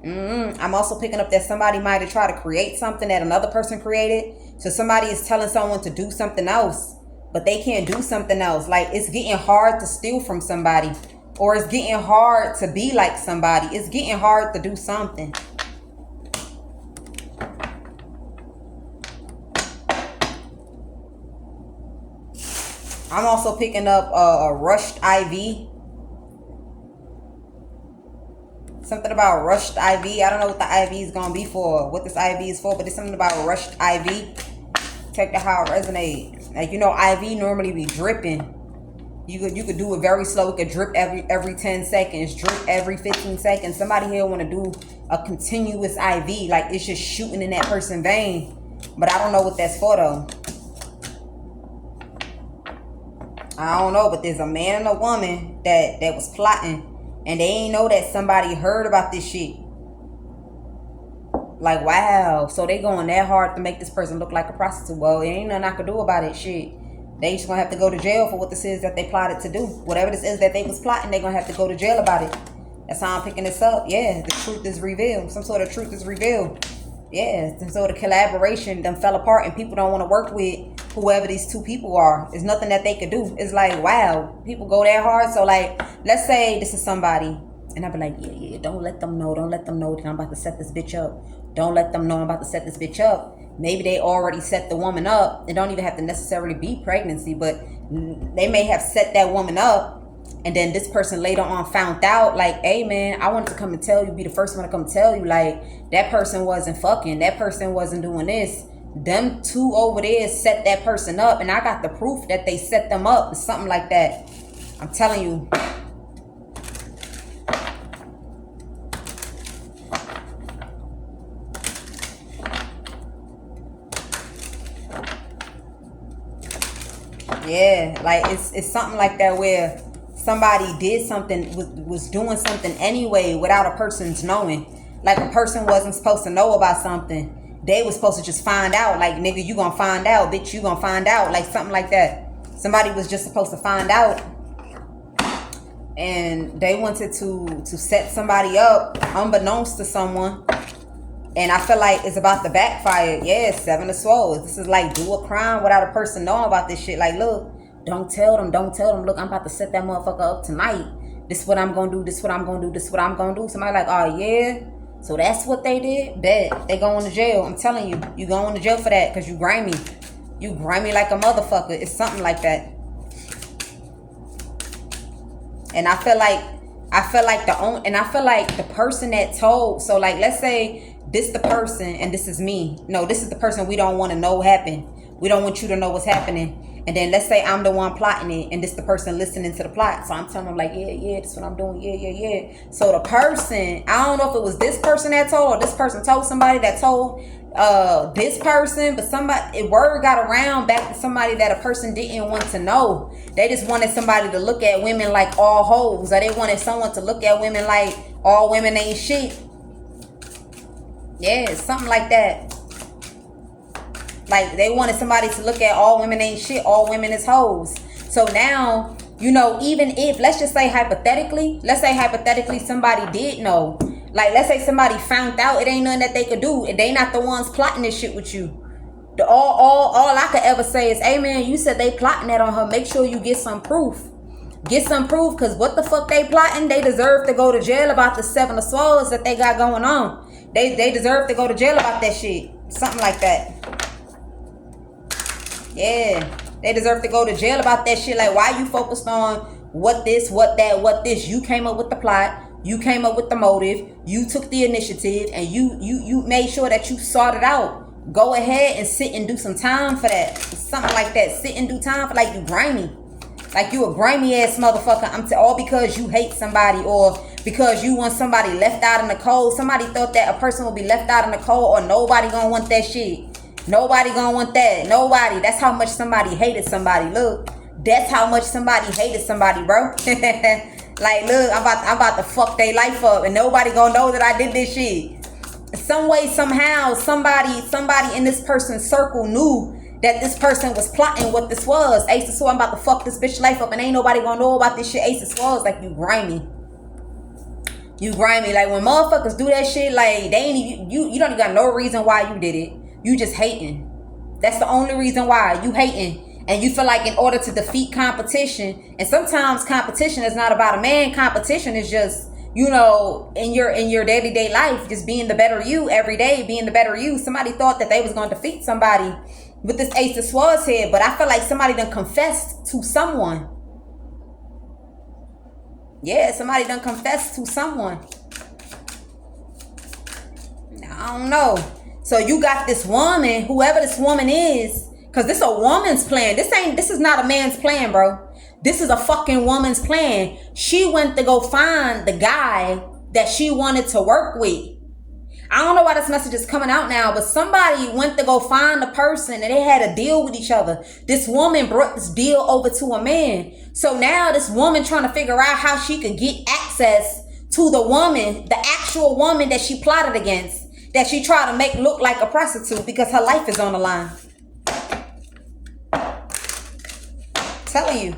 I'm also picking up that somebody might have tried to create something that another person created. So somebody is telling someone to do something else, but they can't do something else. Like, it's getting hard to steal from somebody, or it's getting hard to be like somebody. It's getting hard to do something. I'm also picking up a rushed IV. Something about rushed IV. I don't know what the IV is going to be for, what this IV is for, but it's something about rushed IV. Check out how it resonates. Like, you know, IV normally be dripping. You could do it very slow. It could drip every 10 seconds, drip every 15 seconds. Somebody here want to do a continuous IV. Like, it's just shooting in that person's vein. But I don't know what that's for, though. I don't know, but there's a man and a woman that was plotting, and they ain't know that somebody heard about this shit. Like, wow. So they going that hard to make this person look like a prostitute. Well, it ain't nothing I could do about it. Shit. They just gonna have to go to jail for what this is that they plotted to do. Whatever this is that they was plotting, they gonna have to go to jail about it. That's how I'm picking this up. Yeah, the truth is revealed. Some sort of truth is revealed. Yeah, some sort of collaboration done fell apart and people don't want to work with whoever these two people are. There's nothing that they could do. It's like, wow, people go that hard. So like, let's say this is somebody and I'll be like, yeah, don't let them know that I'm about to set this bitch up. Don't let them know I'm about to set this bitch up. Maybe they already set the woman up. It don't even have to necessarily be pregnancy, but they may have set that woman up. And then this person later on found out, like, hey man, I wanted to come and tell you, be the first one to come tell you, like, that person wasn't fucking, that person wasn't doing this. Them two over there set that person up, and I got the proof that they set them up, something like that. I'm telling you. Yeah, like it's something like that where somebody did something, was doing something anyway without a person's knowing. Like a person wasn't supposed to know about something. They was supposed to just find out. Like, nigga, you gonna find out. Bitch, you gonna find out. Like something like that. Somebody was just supposed to find out. And they wanted to set somebody up unbeknownst to someone. And I feel like it's about to backfire. Yeah, 7 of Swords. This is like do a crime without a person knowing about this shit. Like, look, don't tell them. Look, I'm about to set that motherfucker up tonight. This is what I'm gonna do. This is what I'm gonna do. This is what I'm gonna do. Somebody like, oh yeah, so that's what they did? Bet. They going to jail. I'm telling you, you going to jail for that because you grimy. You grimy like a motherfucker. It's something like that. And I feel like the person that told, so like, let's say this the person and this is me. No, this is the person we don't want to know happened. We don't want you to know what's happening. And then let's say I'm the one plotting it and this the person listening to the plot. So I'm telling them like, yeah, this is what I'm doing. Yeah. So the person, I don't know if it was this person that told or this person told somebody that told this person, but word got around back to somebody that a person didn't want to know. They just wanted somebody to look at women like all hoes, or they wanted someone to look at women like all women ain't shit. Yeah, something like that. Like they wanted somebody to look at all women ain't shit, all women is hoes. So now, you know, even if, let's just say hypothetically somebody did know. Like, let's say somebody found out, it ain't nothing that they could do. And they not the ones plotting this shit with you. All I could ever say is, hey man, you said they plotting that on her. Make sure you get some proof. Get some proof, because what the fuck they plotting? They deserve to go to jail about the 7 of Swords that they got going on. They deserve to go to jail about that shit. Something like that. Yeah. They deserve to go to jail about that shit. Like, why you focused on what this, what that, what this? You came up with the plot. You came up with the motive. You took the initiative, and you made sure that you sought it out. Go ahead and sit and do some time for that. Something like that. Sit and do time for, like, you grimy. Like you a grimy ass motherfucker. All because you hate somebody, or because you want somebody left out in the cold. Somebody thought that a person would be left out in the cold, or nobody gonna want that shit. Nobody gonna want that. Nobody. That's how much somebody hated somebody. Look, that's how much somebody hated somebody, bro. Like, look, I'm about to fuck their life up, and nobody gonna know that I did this shit. Some way, somehow, somebody in this person's circle knew that this person was plotting what this was. Ace of Swords, I'm about to fuck this bitch life up, and ain't nobody gonna know about this shit. Ace of Swords, like, you grimy. You grimy. Like, when motherfuckers do that shit, like, they ain't you don't even got no reason why you did it. You just hating. That's the only reason why. You hating. And you feel like in order to defeat competition, and sometimes competition is not about a man. Competition is just, you know, in your day-to-day life, just being the better you every day, being the better you. Somebody thought that they was going to defeat somebody with this Ace of Swords here, but I feel like somebody done confessed to someone. Yeah, somebody done confessed to someone. I don't know. So you got this woman, whoever this woman is, because this is a woman's plan. This is not a man's plan, bro. This is a fucking woman's plan. She went to go find the guy that she wanted to work with. I don't know why this message is coming out now, but somebody went to go find the person and they had a deal with each other. This woman brought this deal over to a man. So now this woman trying to figure out how she could get access to the woman, the actual woman that she plotted against. that she try to make look like a prostitute because her life is on the line. Telling you.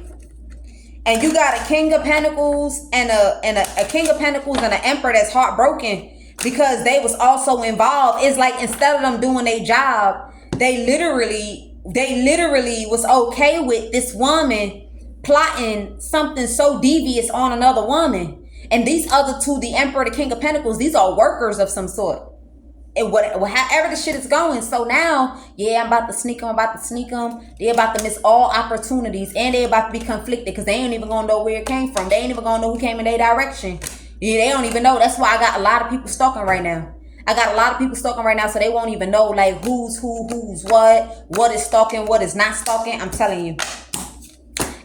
And you got a King of Pentacles and a King of Pentacles and an Emperor that's heartbroken because they was also involved. It's like instead of them doing their job, they literally was okay with this woman plotting something so devious on another woman. And these other two, the Emperor, the King of Pentacles, these are workers of some sort. And however the shit is going. So now, yeah, I'm about to sneak them. They're about to miss all opportunities. And they're about to be conflicted because they ain't even going to know where it came from. They ain't even going to know who came in their direction. Yeah, they don't even know. That's why I got a lot of people stalking right now. So they won't even know like who's who's what is stalking, what is not stalking. I'm telling you.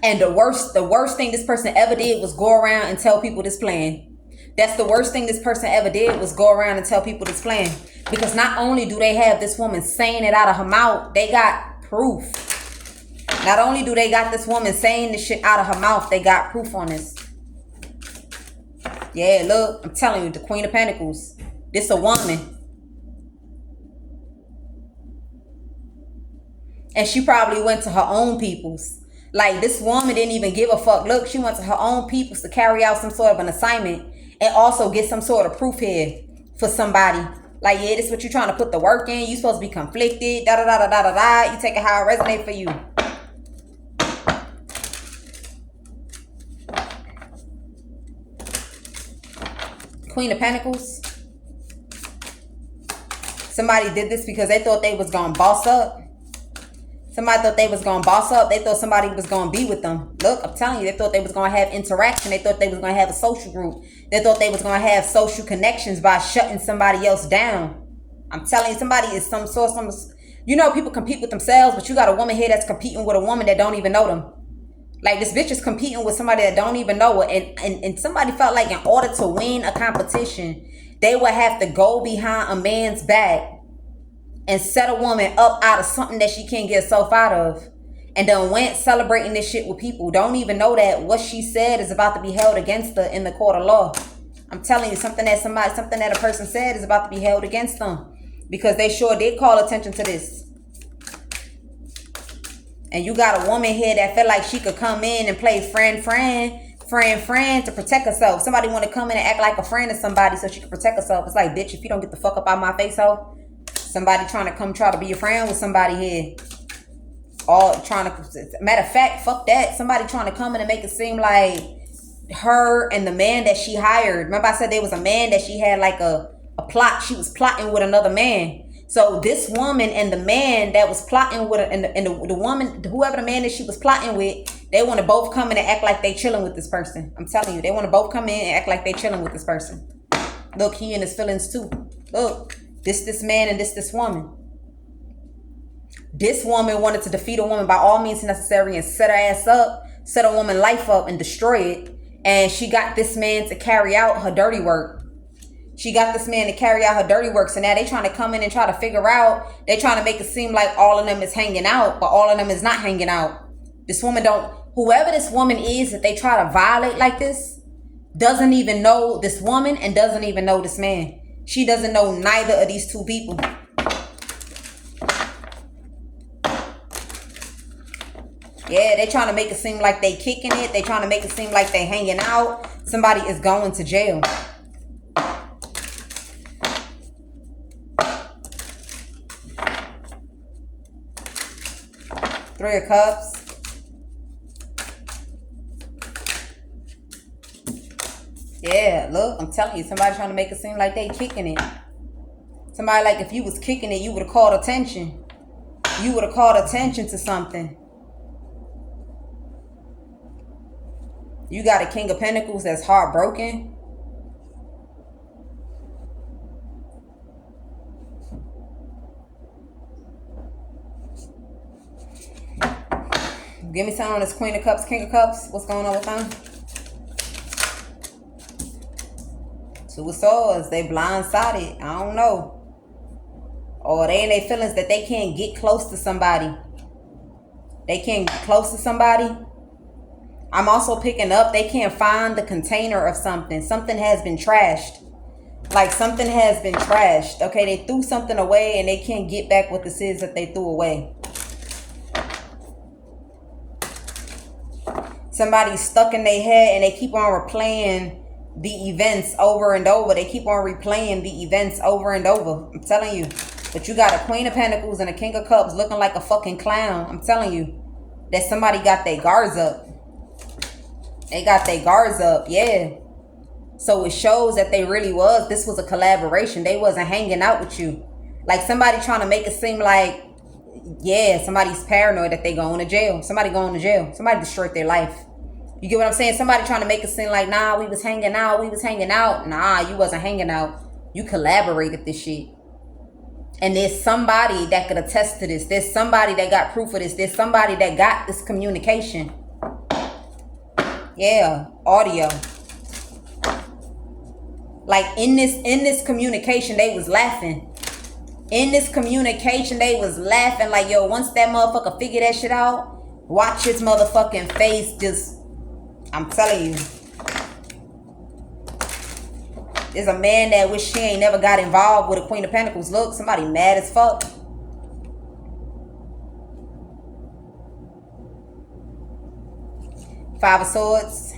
And the worst thing this person ever did was go around and tell people this plan. That's the worst thing this person ever did was go around and tell people this plan. Because not only do they have this woman saying it out of her mouth, they got proof. Not only do they got this woman saying this shit out of her mouth, they got proof on this. Yeah, look, I'm telling you, the Queen of Pentacles. This a woman. And she probably went to her own peoples. Like, this woman didn't even give a fuck. Look, she went to her own peoples to carry out some sort of an assignment. And also get some sort of proof here for somebody. Like, yeah, this is what you're trying to put the work in. You supposed to be conflicted. Da-da-da-da-da-da-da. You take it how it resonates for you. Queen of Pentacles. Somebody did this because they thought they was going to boss up. Somebody thought they was going to boss up. They thought somebody was going to be with them. Look, I'm telling you, they thought they was going to have interaction. They thought they was going to have a social group. They thought they was going to have social connections by shutting somebody else down. I'm telling you, somebody is some sort of... You know, people compete with themselves, but you got a woman here that's competing with a woman that don't even know them. Like, this bitch is competing with somebody that don't even know her. And somebody felt like in order to win a competition, they would have to go behind a man's back and set a woman up out of something that she can't get herself out of. And then went celebrating this shit with people. Don't even know that what she said is about to be held against her in the court of law. I'm telling you, something that a person said is about to be held against them. Because they sure did call attention to this. And you got a woman here that felt like she could come in and play friend to protect herself. Somebody want to come in and act like a friend to somebody so she can protect herself. It's like, bitch, if you don't get the fuck up out my face, ho. Somebody trying to try to be a friend with somebody here. All trying to, matter of fact, fuck that. Somebody trying to come in and make it seem like her and the man that she hired. Remember I said there was a man that she had like a plot. She was plotting with another man. So this woman and the man that was plotting with her, and the woman, whoever the man that she was plotting with, they want to both come in and act like they chilling with this person. I'm telling you, they want to both come in and act like they chilling with this person. Look, he in his feelings too. Look, this man and this woman. This woman wanted to defeat a woman by all means necessary and set her ass up, set a woman's life up and destroy it. And she got this man to carry out her dirty work. So now they trying to come in and try to figure out, they trying to make it seem like all of them is hanging out, but all of them is not hanging out. This woman whoever this woman is that they try to violate like this, doesn't even know this woman and doesn't even know this man. She doesn't know neither of these two people. Yeah, they trying to make it seem like they kicking it. They trying to make it seem like they hanging out. Somebody is going to jail. Three of Cups. Yeah, look, I'm telling you, somebody trying to make it seem like they kicking it. Somebody like if you was kicking it, you would have called attention. You would have called attention to something. You got a King of Pentacles that's heartbroken. Give me some on this Queen of Cups, King of Cups. What's going on with them? Two of Swords. They blindsided. I don't know. Or they in their feelings that they can't get close to somebody. They can't get close to somebody. I'm also picking up they can't find the container of something. Something has been trashed. Like something has been trashed. Okay, they threw something away and they can't get back what this is that they threw away. Somebody's stuck in their head and they keep on replaying the events over and over. They keep on replaying the events over and over. I'm telling you. But you got a Queen of Pentacles and a King of Cups looking like a fucking clown. I'm telling you that somebody got their guards up. They got their guards up. Yeah. So it shows that this was a collaboration. They wasn't hanging out with you. Like somebody trying to make it seem like, yeah, somebody's paranoid that they going to jail. Somebody going to jail. Somebody destroyed their life. You get what I'm saying? Somebody trying to make it seem like, nah, we was hanging out. We was hanging out. Nah, you wasn't hanging out. You collaborated this shit. And there's somebody that could attest to this. There's somebody that got proof of this. There's somebody that got this communication. Yeah, audio. Like in this communication, they was laughing. In this communication, they was laughing like, yo, once that motherfucker figure that shit out, watch his motherfucking face just, I'm telling you. There's a man that wish he ain't never got involved with a Queen of Pentacles. Look, somebody mad as fuck. Five of Swords.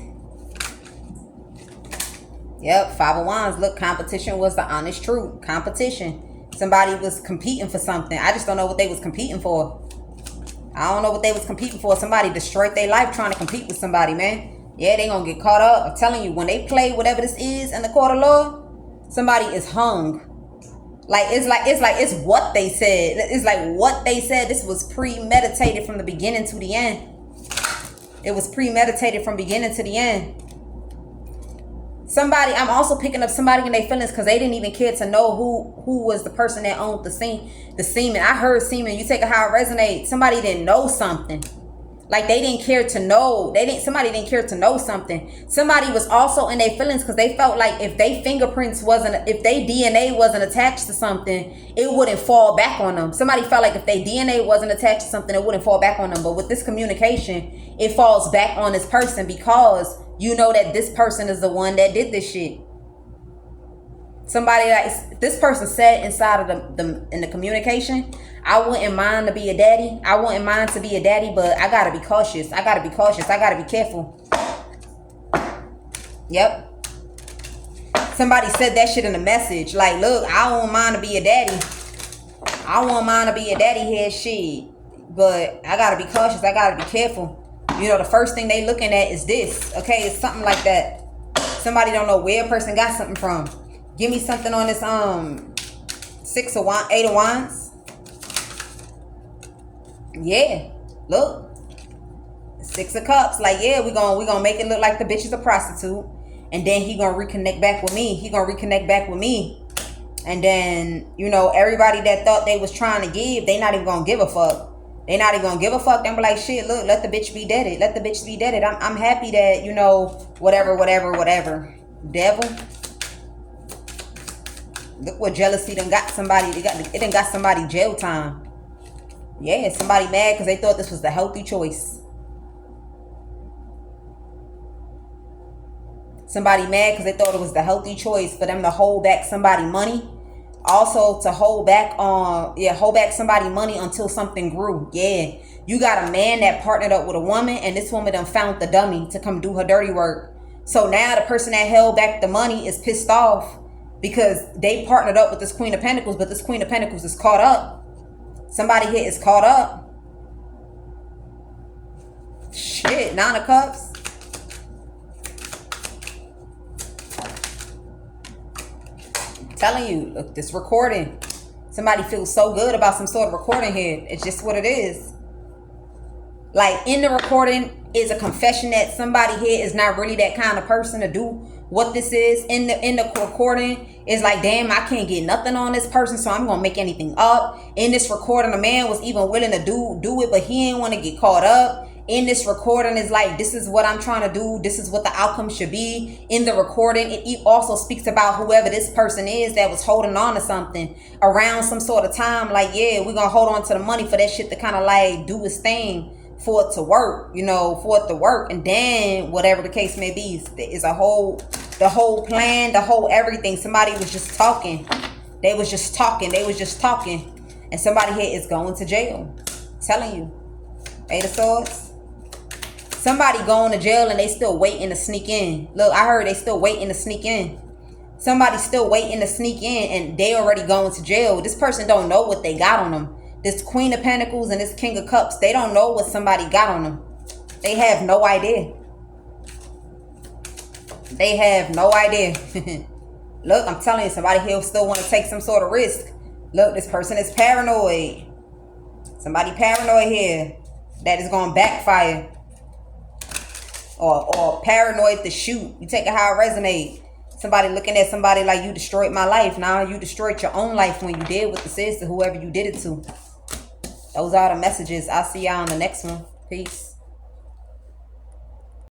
Yep, Five of Wands. Look, competition was the honest truth. Competition. Somebody was competing for something. I just don't know what they was competing for. I don't know what they was competing for. Somebody destroyed their life trying to compete with somebody, man. Yeah, they gonna get caught up. I'm telling you, when they play whatever this is in the court of law, somebody is hung. It's what they said. It's like what they said. This was premeditated from the beginning to the end. It was premeditated from beginning to the end. Somebody, I'm also picking up somebody in their feelings because they didn't even care to know who was the person that owned the semen. I heard semen. You take it how it resonates. Somebody didn't know something. Like they didn't care to know. Somebody didn't care to know something. Somebody was also in their feelings because they felt like if they fingerprints if they DNA wasn't attached to something, it wouldn't fall back on them. Somebody felt like if their DNA wasn't attached to something, it wouldn't fall back on them. But with this communication, it falls back on this person because you know that this person is the one that did this shit. Somebody like this person said inside of in the communication, I wouldn't mind to be a daddy. I wouldn't mind to be a daddy, but I gotta be cautious. I gotta be cautious. I gotta be careful. Yep. Somebody said that shit in the message. Like, look, I won't mind to be a daddy. I won't mind to be a daddy here, shit. But I gotta be cautious. I gotta be careful. You know, the first thing they looking at is this. Okay, it's something like that. Somebody don't know where a person got something from. Give me something on this Eight of Wands. Yeah, look. Six of Cups. Like, yeah, we gonna make it look like the bitch is a prostitute. And then he gonna reconnect back with me. He gonna reconnect back with me. And then, you know, everybody that thought they was trying to give, they not even gonna give a fuck. They not even gonna give a fuck. They be like, shit, look, let the bitch be deaded. Let the bitch be deaded. I'm happy that, you know, whatever. Devil. Look what jealousy done got somebody. It done got somebody jail time. Yeah, somebody mad because they thought this was the healthy choice. Somebody mad because they thought it was the healthy choice for them to hold back somebody money. Also to hold back somebody money until something grew. Yeah, you got a man that partnered up with a woman and this woman done found the dummy to come do her dirty work. So now the person that held back the money is pissed off because they partnered up with this Queen of Pentacles, but this Queen of Pentacles is caught up. Somebody here is caught up. Shit, Nine of Cups. I'm telling you, look, this recording. Somebody feels so good about some sort of recording here. It's just what it is. Like in the recording is a confession that somebody here is not really that kind of person to do what this is. In the recording is like, damn, I can't get nothing on this person, so I'm gonna make anything up. In this recording, a man was even willing to do it, but he didn't want to get caught up. In this recording is like, this is what I'm trying to do. This is what the outcome should be. In the recording, it also speaks about whoever this person is that was holding on to something around some sort of time. Like, yeah, we're gonna hold on to the money for that shit to kind of like do its thing. For it to work, you know, for it to work. And then whatever the case may be, is a whole The whole plan, the whole everything. Somebody was just talking. They was just talking. They was just talking. And somebody here is going to jail. I'm telling you. Eight of Swords. Somebody going to jail and they still waiting to sneak in. Look, I heard they still waiting to sneak in. Somebody's still waiting to sneak in and they already going to jail. This person don't know what they got on them. This Queen of Pentacles and this King of Cups, they don't know what somebody got on them. They have no idea. They have no idea. Look, I'm telling you, somebody here still want to take some sort of risk. Look, this person is paranoid. Somebody paranoid here. That is going to backfire. Or paranoid to shoot. You take it how it resonates. Somebody looking at somebody like, you destroyed my life. Now you destroyed your own life when you did what this is to whoever you did it to. Those are the messages. I'll see y'all on the next one. Peace.